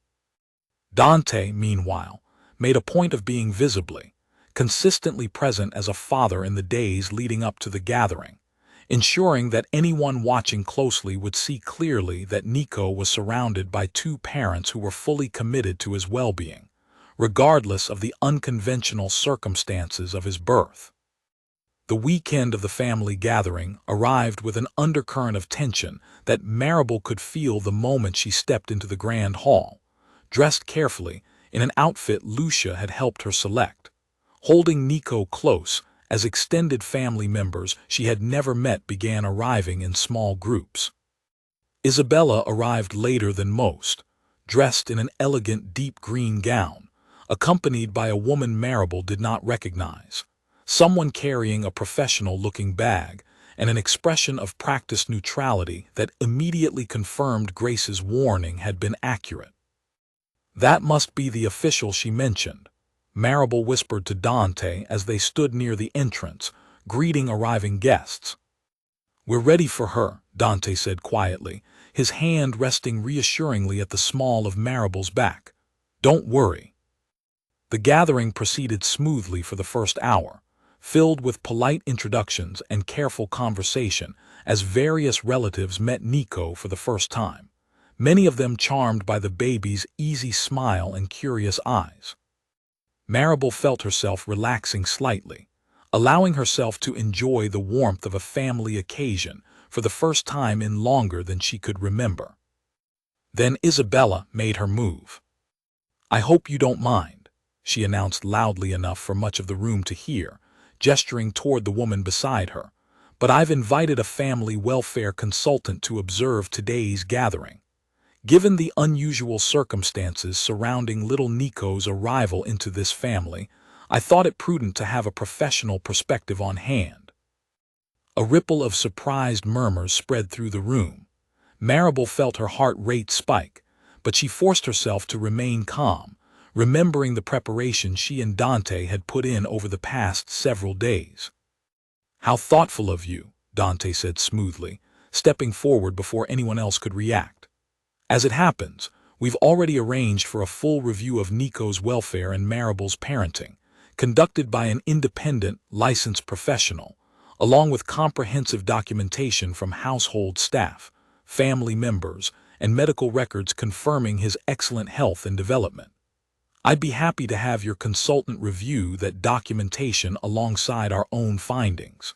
Dante, meanwhile, made a point of being visibly, consistently present as a father in the days leading up to the gathering, ensuring that anyone watching closely would see clearly that Nico was surrounded by two parents who were fully committed to his well-being, regardless of the unconventional circumstances of his birth. The weekend of the family gathering arrived with an undercurrent of tension that Marable could feel the moment she stepped into the grand hall, dressed carefully in an outfit Lucia had helped her select, holding Nico close as extended family members she had never met began arriving in small groups. Isabella arrived later than most, dressed in an elegant deep green gown, accompanied by a woman Marable did not recognize, someone carrying a professional-looking bag and an expression of practiced neutrality that immediately confirmed Grace's warning had been accurate. "That must be the official she mentioned," Marable whispered to Dante as they stood near the entrance, greeting arriving guests. "We're ready for her," Dante said quietly, his hand resting reassuringly at the small of Marable's back. "Don't worry." The gathering proceeded smoothly for the first hour, filled with polite introductions and careful conversation as various relatives met Nico for the first time, many of them charmed by the baby's easy smile and curious eyes. Maribel felt herself relaxing slightly, allowing herself to enjoy the warmth of a family occasion for the first time in longer than she could remember. Then Isabella made her move. "I hope you don't mind," she announced loudly enough for much of the room to hear, gesturing toward the woman beside her, "but I've invited a family welfare consultant to observe today's gathering. Given the unusual circumstances surrounding little Nico's arrival into this family, I thought it prudent to have a professional perspective on hand." A ripple of surprised murmurs spread through the room. Maribel felt her heart rate spike, but she forced herself to remain calm, remembering the preparation she and Dante had put in over the past several days. "How thoughtful of you," Dante said smoothly, stepping forward before anyone else could react. "As it happens, we've already arranged for a full review of Nico's welfare and Maribel's parenting, conducted by an independent, licensed professional, along with comprehensive documentation from household staff, family members, and medical records confirming his excellent health and development. I'd be happy to have your consultant review that documentation alongside our own findings."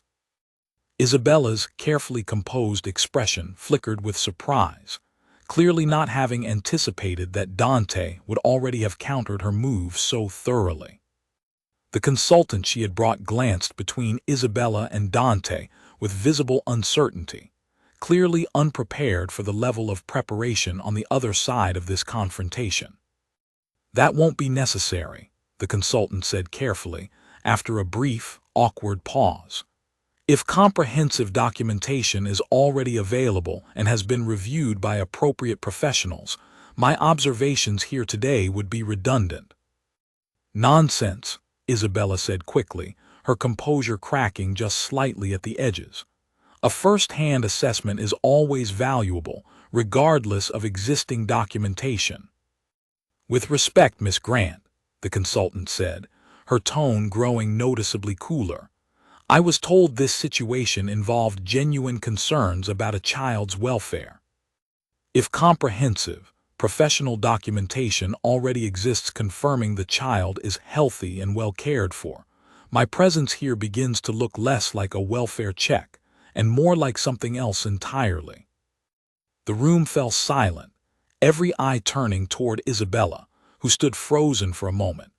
Isabella's carefully composed expression flickered with surprise, clearly not having anticipated that Dante would already have countered her move so thoroughly. The consultant she had brought glanced between Isabella and Dante with visible uncertainty, clearly unprepared for the level of preparation on the other side of this confrontation. "That won't be necessary," the consultant said carefully, after a brief, awkward pause. "If comprehensive documentation is already available and has been reviewed by appropriate professionals, my observations here today would be redundant." "Nonsense," Isabella said quickly, her composure cracking just slightly at the edges. "A first-hand assessment is always valuable, regardless of existing documentation." "With respect, Miss Grant," the consultant said, her tone growing noticeably cooler, "I was told this situation involved genuine concerns about a child's welfare. If comprehensive, professional documentation already exists confirming the child is healthy and well cared for, my presence here begins to look less like a welfare check and more like something else entirely." The room fell silent, every eye turning toward Isabella, who stood frozen for a moment,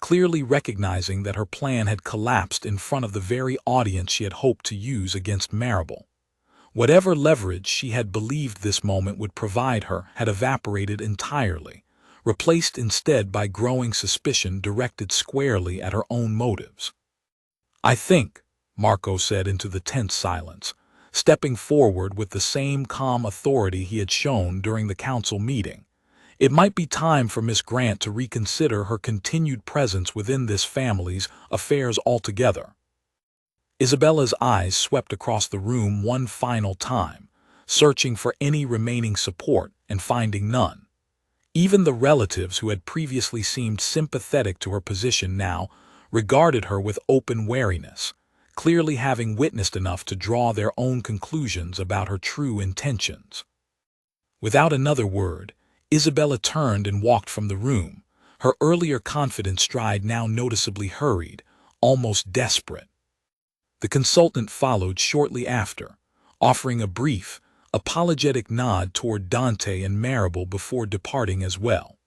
clearly recognizing that her plan had collapsed in front of the very audience she had hoped to use against Maribel. Whatever leverage she had believed this moment would provide her had evaporated entirely, replaced instead by growing suspicion directed squarely at her own motives. "I think," Marco said into the tense silence, stepping forward with the same calm authority he had shown during the council meeting, "it might be time for Miss Grant to reconsider her continued presence within this family's affairs altogether." Isabella's eyes swept across the room one final time, searching for any remaining support and finding none. Even the relatives who had previously seemed sympathetic to her position now regarded her with open wariness, clearly having witnessed enough to draw their own conclusions about her true intentions. Without another word, Isabella turned and walked from the room, her earlier confident stride now noticeably hurried, almost desperate. The consultant followed shortly after, offering a brief, apologetic nod toward Dante and Maribel before departing as well.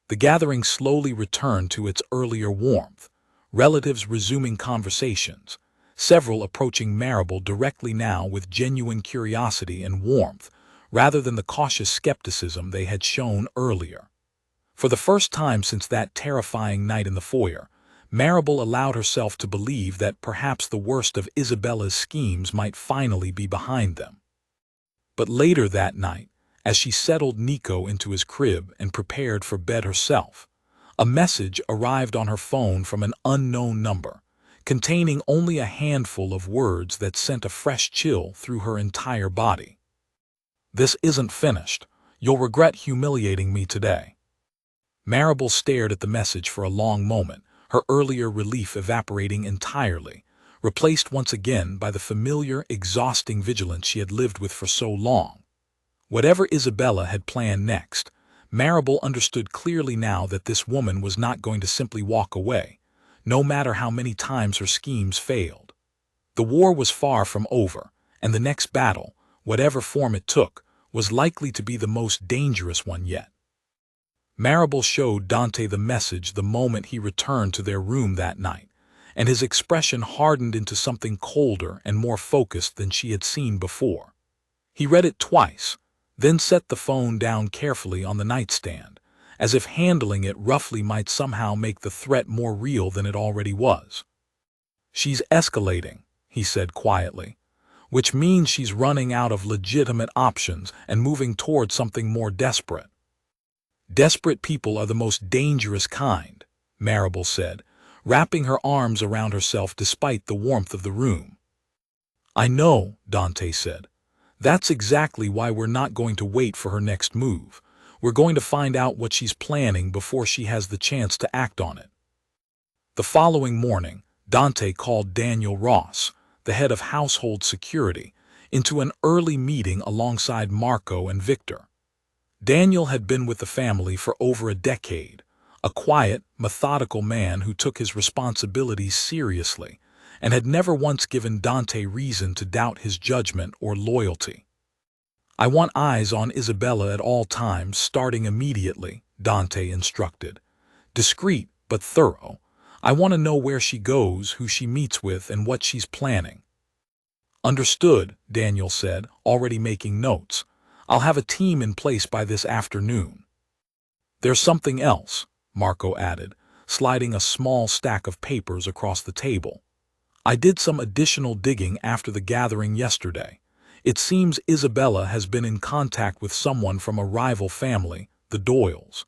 The gathering slowly returned to its earlier warmth, relatives resuming conversations, several approaching Maribel directly now with genuine curiosity and warmth, rather than the cautious skepticism they had shown earlier. For the first time since that terrifying night in the foyer, Maribel allowed herself to believe that perhaps the worst of Isabella's schemes might finally be behind them. But later that night, as she settled Nico into his crib and prepared for bed herself, a message arrived on her phone from an unknown number, containing only a handful of words that sent a fresh chill through her entire body. "This isn't finished. You'll regret humiliating me today." Maribel stared at the message for a long moment, her earlier relief evaporating entirely, replaced once again by the familiar, exhausting vigilance she had lived with for so long. Whatever Isabella had planned next, Marable understood clearly now that this woman was not going to simply walk away, no matter how many times her schemes failed. The war was far from over, and the next battle, whatever form it took, was likely to be the most dangerous one yet. Marable showed Dante the message the moment he returned to their room that night, and his expression hardened into something colder and more focused than she had seen before. He read it twice, then set the phone down carefully on the nightstand, as if handling it roughly might somehow make the threat more real than it already was. "She's escalating," he said quietly, "which means she's running out of legitimate options and moving toward something more desperate." "Desperate people are the most dangerous kind," Marable said, wrapping her arms around herself despite the warmth of the room. "I know," Dante said. "That's exactly why we're not going to wait for her next move. We're going to find out what she's planning before she has the chance to act on it." The following morning, Dante called Daniel Ross, the head of household security, into an early meeting alongside Marco and Victor. Daniel had been with the family for over a decade, a quiet, methodical man who took his responsibilities seriously and had never once given Dante reason to doubt his judgment or loyalty. "I want eyes on Isabella at all times, starting immediately," Dante instructed. "Discreet, but thorough. I want to know where she goes, who she meets with, and what she's planning." "Understood," Daniel said, already making notes. "I'll have a team in place by this afternoon." "There's something else," Marco added, sliding a small stack of papers across the table. "I did some additional digging after the gathering yesterday. It seems Isabella has been in contact with someone from a rival family, the Doyles.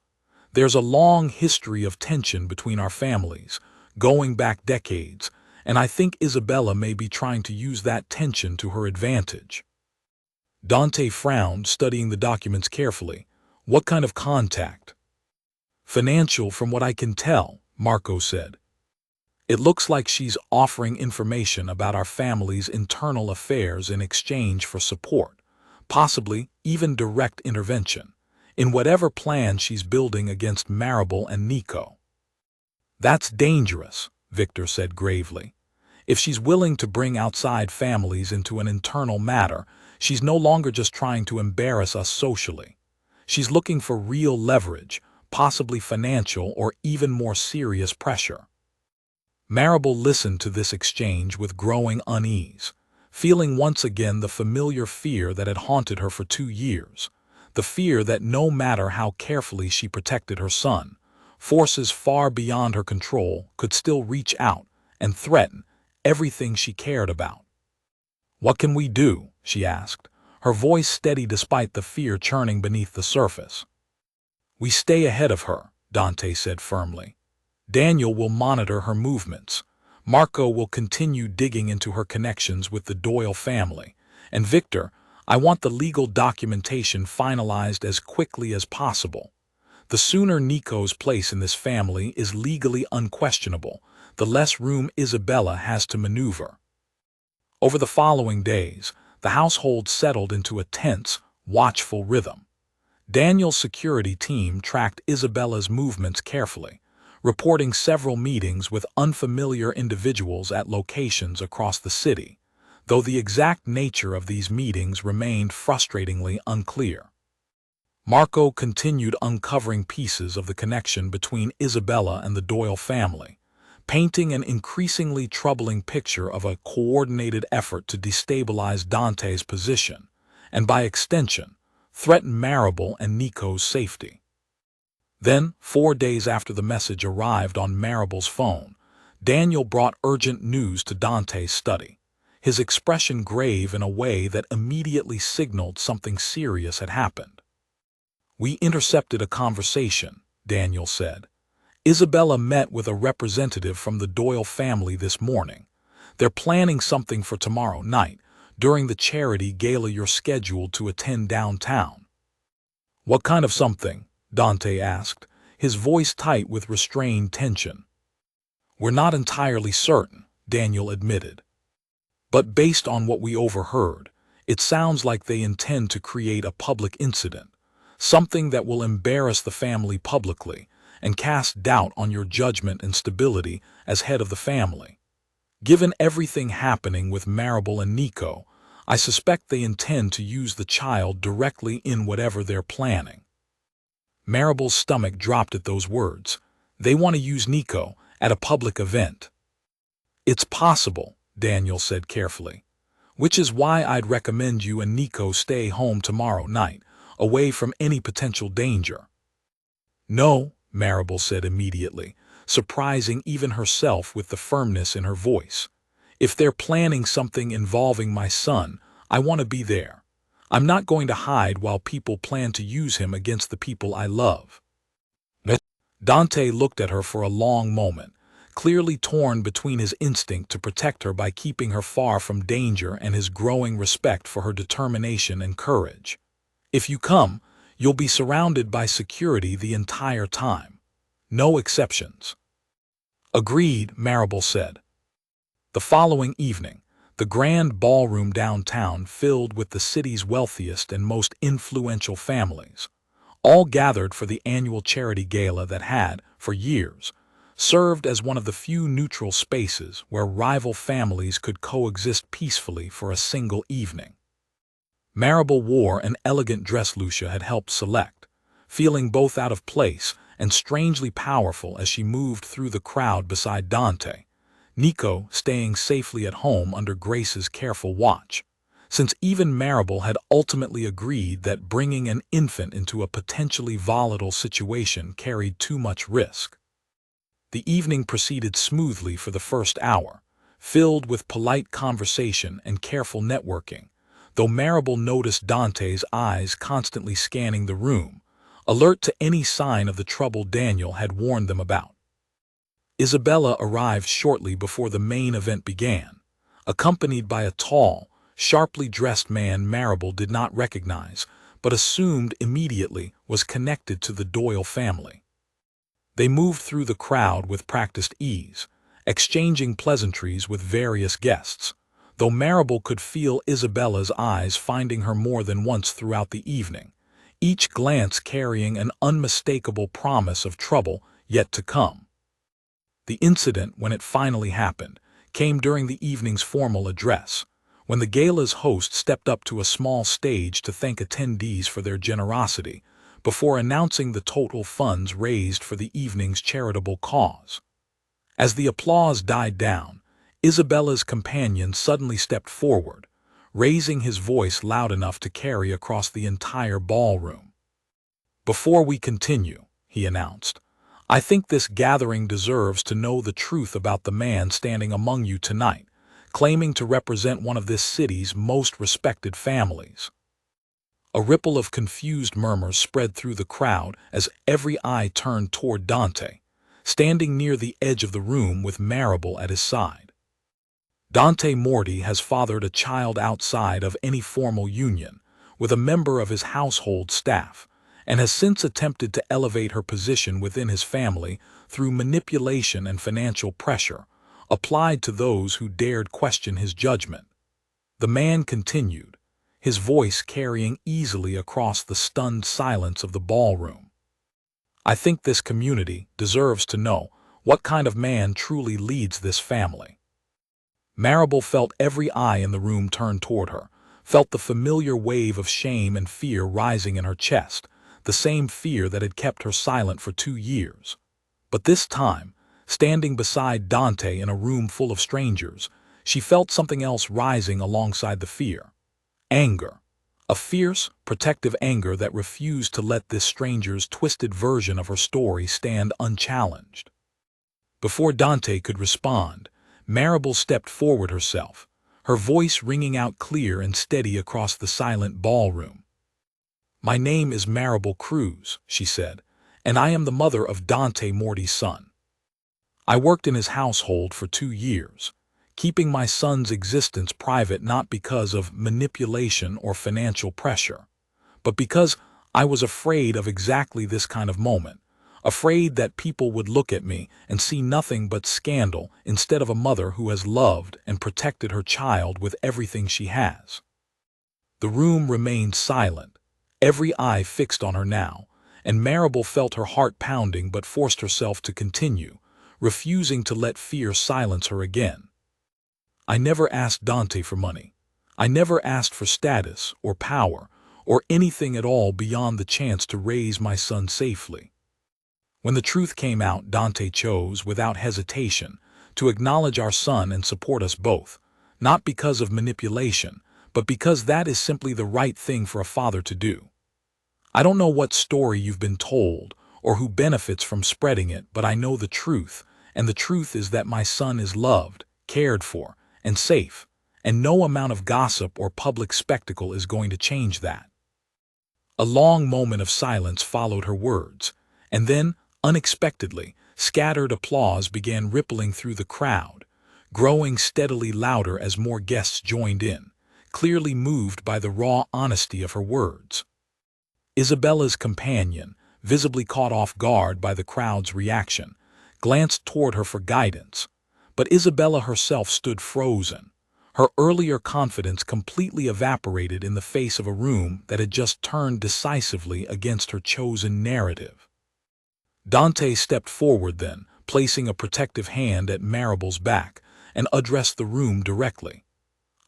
There's a long history of tension between our families, going back decades, and I think Isabella may be trying to use that tension to her advantage." Dante frowned, studying the documents carefully. "What kind of contact?" "Financial, from what I can tell," Marco said. "It looks like she's offering information about our family's internal affairs in exchange for support, possibly even direct intervention, in whatever plan she's building against Marable and Nico." "That's dangerous," Victor said gravely. "If she's willing to bring outside families into an internal matter, she's no longer just trying to embarrass us socially. She's looking for real leverage, possibly financial or even more serious pressure." Marable listened to this exchange with growing unease, feeling once again the familiar fear that had haunted her for 2 years, the fear that no matter how carefully she protected her son, forces far beyond her control could still reach out and threaten everything she cared about. "What can we do?" she asked, her voice steady despite the fear churning beneath the surface. "We stay ahead of her," Dante said firmly. "Daniel will monitor her movements. Marco will continue digging into her connections with the Doyle family. And Victor, I want the legal documentation finalized as quickly as possible. The sooner Nico's place in this family is legally unquestionable, the less room Isabella has to maneuver." Over the following days, the household settled into a tense, watchful rhythm. Daniel's security team tracked Isabella's movements carefully, reporting several meetings with unfamiliar individuals at locations across the city, though the exact nature of these meetings remained frustratingly unclear. Marco continued uncovering pieces of the connection between Isabella and the Doyle family, painting an increasingly troubling picture of a coordinated effort to destabilize Dante's position, and by extension, threaten Marable and Nico's safety. Then, 4 days after the message arrived on Marable's phone, Daniel brought urgent news to Dante's study, his expression grave in a way that immediately signaled something serious had happened. "We intercepted a conversation," Daniel said. "Isabella met with a representative from the Doyle family this morning. They're planning something for tomorrow night, during the charity gala you're scheduled to attend downtown." "What kind of something?" Dante asked, his voice tight with restrained tension. We're not entirely certain, Daniel admitted. But based on what we overheard, it sounds like they intend to create a public incident, something that will embarrass the family publicly and cast doubt on your judgment and stability as head of the family. Given everything happening with Maribel and Nico, I suspect they intend to use the child directly in whatever they're planning. Maribel's stomach dropped at those words. They want to use Nico at a public event. It's possible, Daniel said carefully, which is why I'd recommend you and Nico stay home tomorrow night, away from any potential danger. No, Maribel said immediately, surprising even herself with the firmness in her voice. If they're planning something involving my son, I want to be there. I'm not going to hide while people plan to use him against the people I love. Dante looked at her for a long moment, clearly torn between his instinct to protect her by keeping her far from danger and his growing respect for her determination and courage. If you come, you'll be surrounded by security the entire time. No exceptions. Agreed, Maribel said. The following evening, the grand ballroom downtown filled with the city's wealthiest and most influential families, all gathered for the annual charity gala that had, for years, served as one of the few neutral spaces where rival families could coexist peacefully for a single evening. Maribel wore an elegant dress Lucia had helped select, feeling both out of place and strangely powerful as she moved through the crowd beside Dante, Nico staying safely at home under Grace's careful watch, since even Maribel had ultimately agreed that bringing an infant into a potentially volatile situation carried too much risk. The evening proceeded smoothly for the first hour, filled with polite conversation and careful networking, though Maribel noticed Dante's eyes constantly scanning the room, alert to any sign of the trouble Daniel had warned them about. Isabella arrived shortly before the main event began, accompanied by a tall, sharply dressed man Maribel did not recognize, but assumed immediately was connected to the Doyle family. They moved through the crowd with practiced ease, exchanging pleasantries with various guests, though Maribel could feel Isabella's eyes finding her more than once throughout the evening, each glance carrying an unmistakable promise of trouble yet to come. The incident, when it finally happened, came during the evening's formal address, when the gala's host stepped up to a small stage to thank attendees for their generosity, before announcing the total funds raised for the evening's charitable cause. As the applause died down, Isabella's companion suddenly stepped forward, raising his voice loud enough to carry across the entire ballroom. "Before we continue," he announced, "I think this gathering deserves to know the truth about the man standing among you tonight, claiming to represent one of this city's most respected families." A ripple of confused murmurs spread through the crowd as every eye turned toward Dante, standing near the edge of the room with Maribel at his side. Dante Morty has fathered a child outside of any formal union, with a member of his household staff, and has since attempted to elevate her position within his family through manipulation and financial pressure, applied to those who dared question his judgment. The man continued, his voice carrying easily across the stunned silence of the ballroom. "I think this community deserves to know what kind of man truly leads this family." Maribel felt every eye in the room turn toward her, felt the familiar wave of shame and fear rising in her chest, the same fear that had kept her silent for 2 years. But this time, standing beside Dante in a room full of strangers, she felt something else rising alongside the fear. Anger. A fierce, protective anger that refused to let this stranger's twisted version of her story stand unchallenged. Before Dante could respond, Maribel stepped forward herself, her voice ringing out clear and steady across the silent ballroom. "My name is Maribel Cruz," she said, "and I am the mother of Dante Morty's son. I worked in his household for 2 years, keeping my son's existence private not because of manipulation or financial pressure, but because I was afraid of exactly this kind of moment, afraid that people would look at me and see nothing but scandal instead of a mother who has loved and protected her child with everything she has. The room remained silent, every eye fixed on her now, and Marable felt her heart pounding but forced herself to continue, refusing to let fear silence her again. I never asked Dante for money. I never asked for status or power or anything at all beyond the chance to raise my son safely. When the truth came out, Dante chose, without hesitation, to acknowledge our son and support us both, not because of manipulation, but because that is simply the right thing for a father to do. I don't know what story you've been told or who benefits from spreading it, but I know the truth, and the truth is that my son is loved, cared for, and safe, and no amount of gossip or public spectacle is going to change that. A long moment of silence followed her words, and then, unexpectedly, scattered applause began rippling through the crowd, growing steadily louder as more guests joined in, clearly moved by the raw honesty of her words. Isabella's companion, visibly caught off guard by the crowd's reaction, glanced toward her for guidance, but Isabella herself stood frozen. Her earlier confidence completely evaporated in the face of a room that had just turned decisively against her chosen narrative. Dante stepped forward then, placing a protective hand at Marable's back, and addressed the room directly.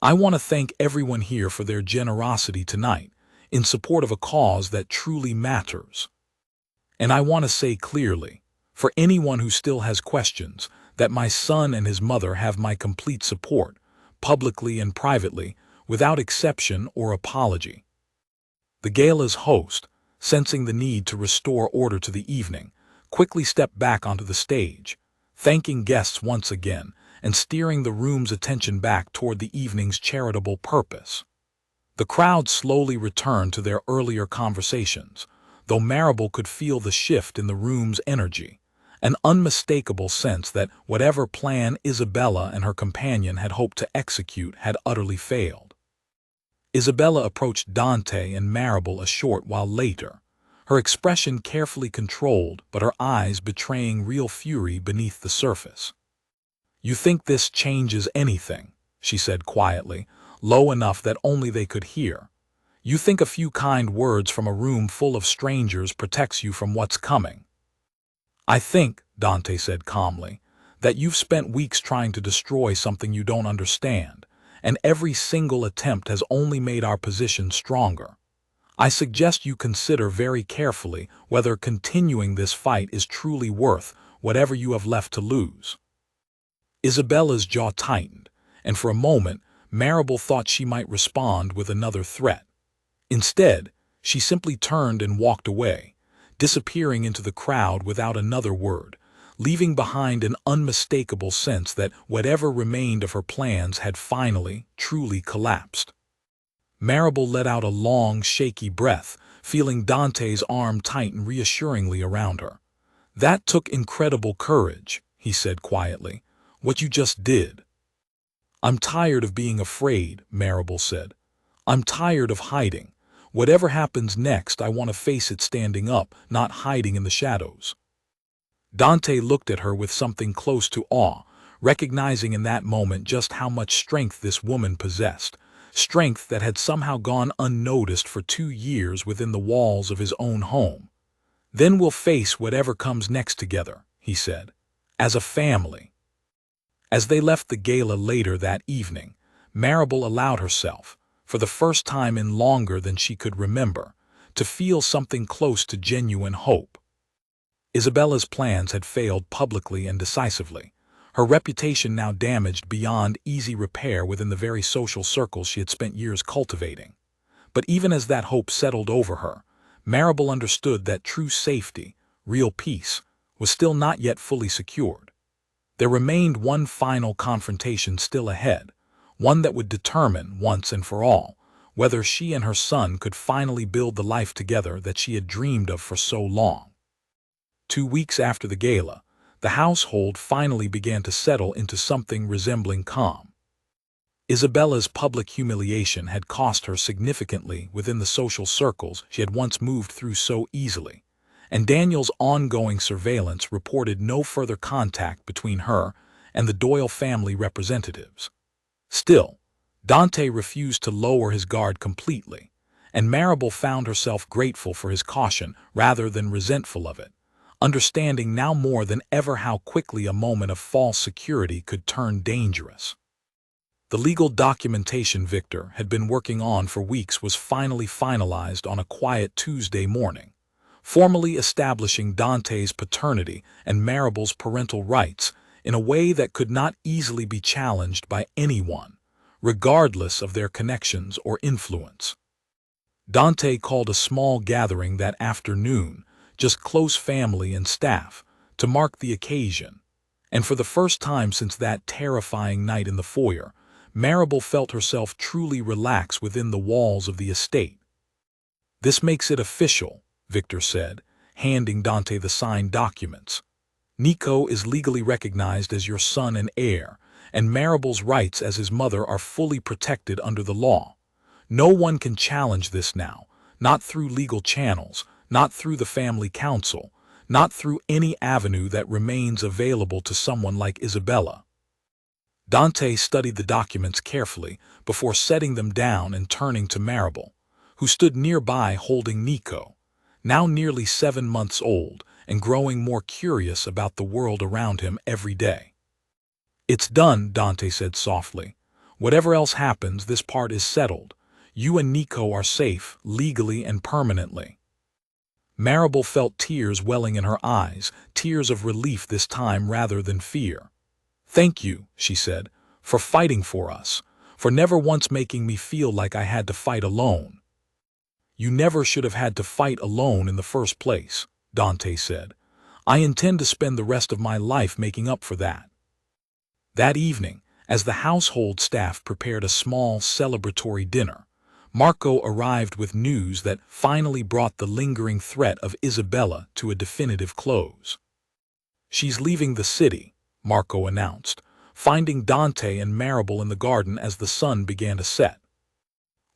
I want to thank everyone here for their generosity tonight, in support of a cause that truly matters. And I want to say clearly, for anyone who still has questions, that my son and his mother have my complete support, publicly and privately, without exception or apology. The gala's host, sensing the need to restore order to the evening, quickly stepped back onto the stage, thanking guests once again and steering the room's attention back toward the evening's charitable purpose. The crowd slowly returned to their earlier conversations, though Marable could feel the shift in the room's energy, an unmistakable sense that whatever plan Isabella and her companion had hoped to execute had utterly failed. Isabella approached Dante and Marable a short while later, her expression carefully controlled but her eyes betraying real fury beneath the surface. "You think this changes anything?" she said quietly, low enough that only they could hear. "You think a few kind words from a room full of strangers protects you from what's coming?" "I think," Dante said calmly, "that you've spent weeks trying to destroy something you don't understand, and every single attempt has only made our position stronger. I suggest you consider very carefully whether continuing this fight is truly worth whatever you have left to lose." Isabella's jaw tightened, and for a moment Marable thought she might respond with another threat. Instead, she simply turned and walked away, disappearing into the crowd without another word, leaving behind an unmistakable sense that whatever remained of her plans had finally, truly collapsed. Marable let out a long, shaky breath, feeling Dante's arm tighten reassuringly around her. "That took incredible courage," he said quietly, "what you just did." "I'm tired of being afraid," Marable said. "I'm tired of hiding. Whatever happens next, I want to face it standing up, not hiding in the shadows." Dante looked at her with something close to awe, recognizing in that moment just how much strength this woman possessed, strength that had somehow gone unnoticed for 2 years within the walls of his own home. "Then we'll face whatever comes next together," he said, "as a family." As they left the gala later that evening, Marable allowed herself, for the first time in longer than she could remember, to feel something close to genuine hope. Isabella's plans had failed publicly and decisively, her reputation now damaged beyond easy repair within the very social circles she had spent years cultivating. But even as that hope settled over her, Marable understood that true safety, real peace, was still not yet fully secured. There remained one final confrontation still ahead, one that would determine, once and for all, whether she and her son could finally build the life together that she had dreamed of for so long. 2 weeks after the gala, the household finally began to settle into something resembling calm. Isabella's public humiliation had cost her significantly within the social circles she had once moved through so easily, and Daniel's ongoing surveillance reported no further contact between her and the Doyle family representatives. Still, Dante refused to lower his guard completely, and Maribel found herself grateful for his caution rather than resentful of it, understanding now more than ever how quickly a moment of false security could turn dangerous. The legal documentation Victor had been working on for weeks was finally finalized on a quiet Tuesday morning, formally establishing Dante's paternity and Maribel's parental rights in a way that could not easily be challenged by anyone, regardless of their connections or influence. Dante called a small gathering that afternoon, just close family and staff, to mark the occasion, and for the first time since that terrifying night in the foyer, Maribel felt herself truly relax within the walls of the estate. "This makes it official," Victor said, handing Dante the signed documents. "Nico is legally recognized as your son and heir, and Maribel's rights as his mother are fully protected under the law. No one can challenge this now, not through legal channels, not through the family council, not through any avenue that remains available to someone like Isabella." Dante studied the documents carefully before setting them down and turning to Maribel, who stood nearby holding Nico, now nearly 7 months old and growing more curious about the world around him every day. "It's done," Dante said softly. "Whatever else happens, this part is settled. You and Nico are safe, legally and permanently." Maribel felt tears welling in her eyes, tears of relief this time rather than fear. "Thank you," she said, "for fighting for us, for never once making me feel like I had to fight alone." "You never should have had to fight alone in the first place," Dante said. "I intend to spend the rest of my life making up for that." That evening, as the household staff prepared a small celebratory dinner, Marco arrived with news that finally brought the lingering threat of Isabella to a definitive close. "She's leaving the city," Marco announced, finding Dante and Maribel in the garden as the sun began to set.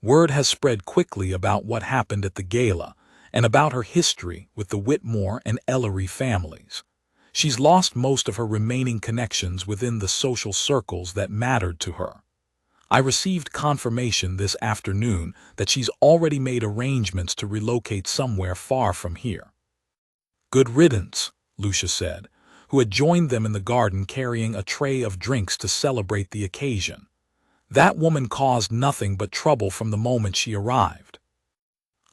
"Word has spread quickly about what happened at the gala and about her history with the Whitmore and Ellery families. She's lost most of her remaining connections within the social circles that mattered to her. I received confirmation this afternoon that she's already made arrangements to relocate somewhere far from here." "Good riddance," Lucia said, who had joined them in the garden carrying a tray of drinks to celebrate the occasion. "That woman caused nothing but trouble from the moment she arrived."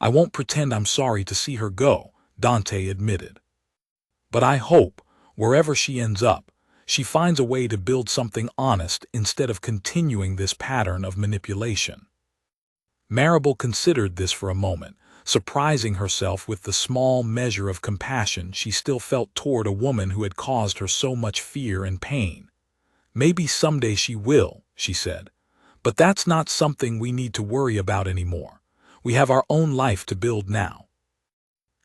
"I won't pretend I'm sorry to see her go," Dante admitted. "But I hope, wherever she ends up, she finds a way to build something honest instead of continuing this pattern of manipulation." Maribel considered this for a moment, surprising herself with the small measure of compassion she still felt toward a woman who had caused her so much fear and pain. "Maybe someday she will," she said, "but that's not something we need to worry about anymore. We have our own life to build now."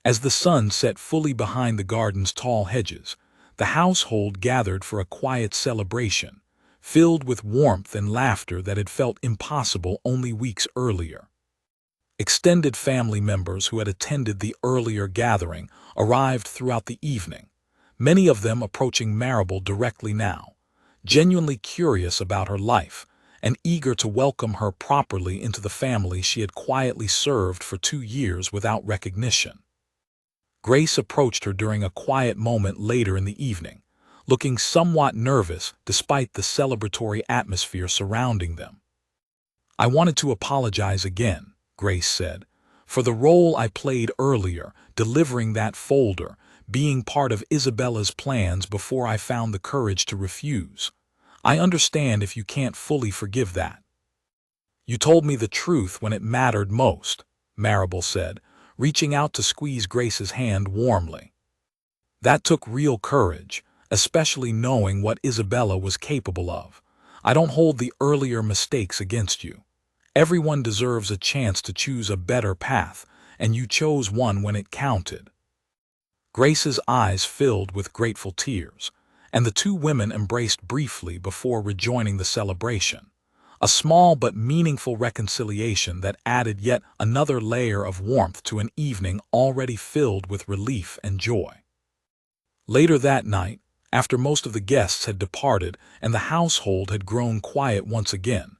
As the sun set fully behind the garden's tall hedges, the household gathered for a quiet celebration, filled with warmth and laughter that had felt impossible only weeks earlier. Extended family members who had attended the earlier gathering arrived throughout the evening, many of them approaching Maribel directly now, genuinely curious about her life and eager to welcome her properly into the family she had quietly served for 2 years without recognition. Grace approached her during a quiet moment later in the evening, looking somewhat nervous despite the celebratory atmosphere surrounding them. "I wanted to apologize again," Grace said, "for the role I played earlier, delivering that folder, being part of Isabella's plans before I found the courage to refuse. I understand if you can't fully forgive that." "You told me the truth when it mattered most," Maribel said, reaching out to squeeze Grace's hand warmly. "That took real courage, especially knowing what Isabella was capable of. I don't hold the earlier mistakes against you. Everyone deserves a chance to choose a better path, and you chose one when it counted." Grace's eyes filled with grateful tears, and the two women embraced briefly before rejoining the celebration, a small but meaningful reconciliation that added yet another layer of warmth to an evening already filled with relief and joy. Later that night, after most of the guests had departed and the household had grown quiet once again,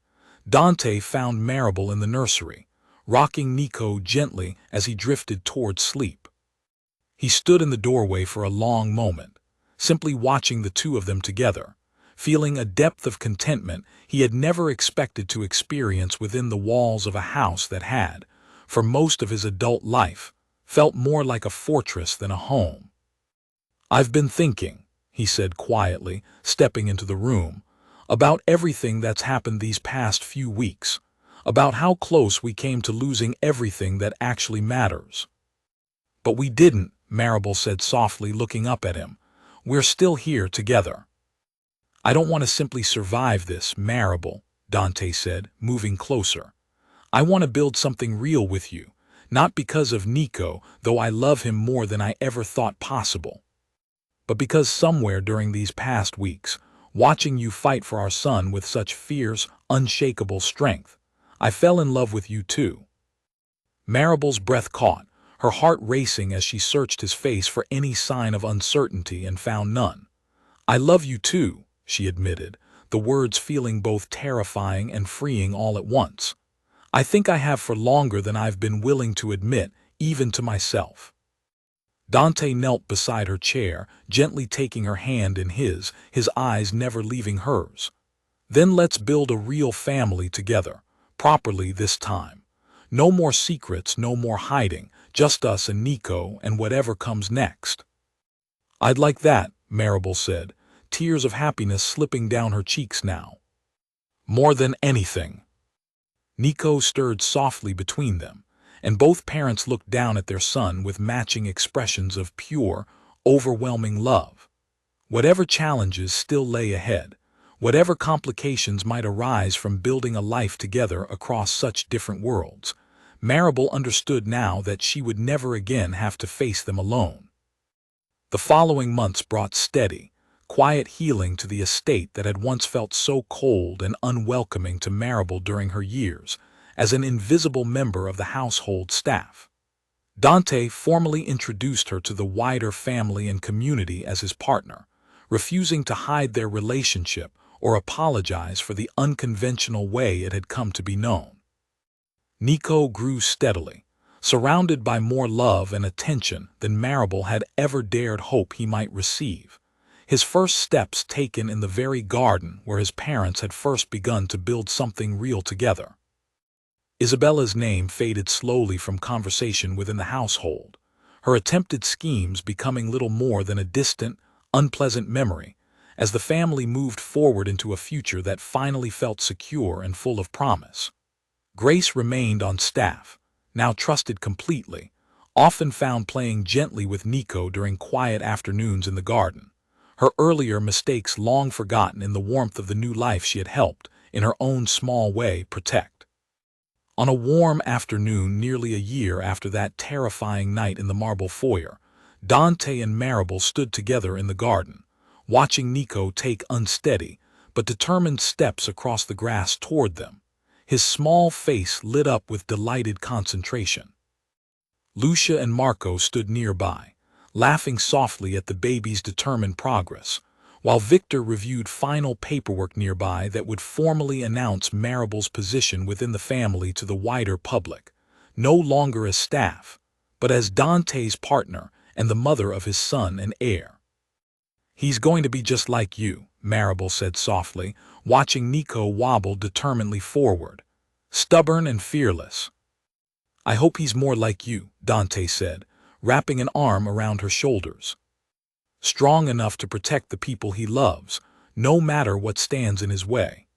Dante found Marable in the nursery, rocking Nico gently as he drifted toward sleep. He stood in the doorway for a long moment, simply watching the two of them together, feeling a depth of contentment he had never expected to experience within the walls of a house that had, for most of his adult life, felt more like a fortress than a home. "I've been thinking," he said quietly, stepping into the room, "about everything that's happened these past few weeks, about how close we came to losing everything that actually matters." "But we didn't," Marable said softly, looking up at him. "We're still here together." "I don't want to simply survive this, Marable," Dante said, moving closer. "I want to build something real with you, not because of Nico, though I love him more than I ever thought possible, but because somewhere during these past weeks, watching you fight for our son with such fierce, unshakable strength, I fell in love with you too." Marable's breath caught, her heart racing as she searched his face for any sign of uncertainty and found none. "I love you too," she admitted, the words feeling both terrifying and freeing all at once. "I think I have for longer than I've been willing to admit, even to myself." Dante knelt beside her chair, gently taking her hand in his eyes never leaving hers. "Then let's build a real family together, properly this time. No more secrets, no more hiding, just us and Nico and whatever comes next." "I'd like that," Marable said, tears of happiness slipping down her cheeks now. "More than anything." Nico stirred softly between them, and both parents looked down at their son with matching expressions of pure, overwhelming love. Whatever challenges still lay ahead, whatever complications might arise from building a life together across such different worlds, Marable understood now that she would never again have to face them alone. The following months brought steady, quiet healing to the estate that had once felt so cold and unwelcoming to Marable during her years as an invisible member of the household staff. Dante formally introduced her to the wider family and community as his partner, refusing to hide their relationship or apologize for the unconventional way it had come to be known. Nico grew steadily, surrounded by more love and attention than Marable had ever dared hope he might receive, his first steps taken in the very garden where his parents had first begun to build something real together. Isabella's name faded slowly from conversation within the household, her attempted schemes becoming little more than a distant, unpleasant memory, as the family moved forward into a future that finally felt secure and full of promise. Grace remained on staff, now trusted completely, often found playing gently with Nico during quiet afternoons in the garden, her earlier mistakes long forgotten in the warmth of the new life she had helped, in her own small way, protect. On a warm afternoon nearly a year after that terrifying night in the marble foyer, Dante and Marable stood together in the garden, watching Nico take unsteady but determined steps across the grass toward them, his small face lit up with delighted concentration. Lucia and Marco stood nearby, laughing softly at the baby's determined progress, while Victor reviewed final paperwork nearby that would formally announce Marable's position within the family to the wider public, no longer as staff, but as Dante's partner and the mother of his son and heir. "He's going to be just like you," Marable said softly, watching Nico wobble determinedly forward, "stubborn and fearless." "I hope he's more like you," Dante said, wrapping an arm around her shoulders. "Strong enough to protect the people he loves, no matter what stands in his way."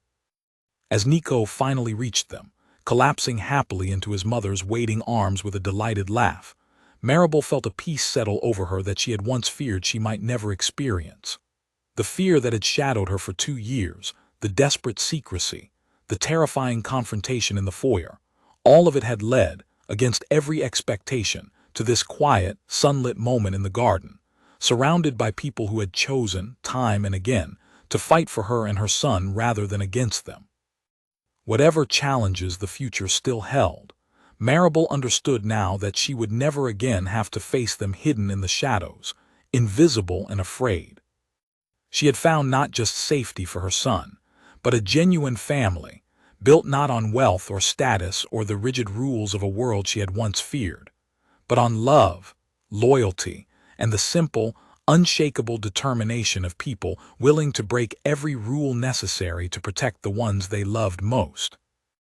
As Nico finally reached them, collapsing happily into his mother's waiting arms with a delighted laugh, Marable felt a peace settle over her that she had once feared she might never experience. The fear that had shadowed her for 2 years, the desperate secrecy, the terrifying confrontation in the foyer, all of it had led, against every expectation, to this quiet, sunlit moment in the garden, surrounded by people who had chosen, time and again, to fight for her and her son rather than against them. Whatever challenges the future still held, Maribel understood now that she would never again have to face them hidden in the shadows, invisible and afraid. She had found not just safety for her son, but a genuine family, built not on wealth or status or the rigid rules of a world she had once feared, but on love, loyalty, and the simple, unshakable determination of people willing to break every rule necessary to protect the ones they loved most.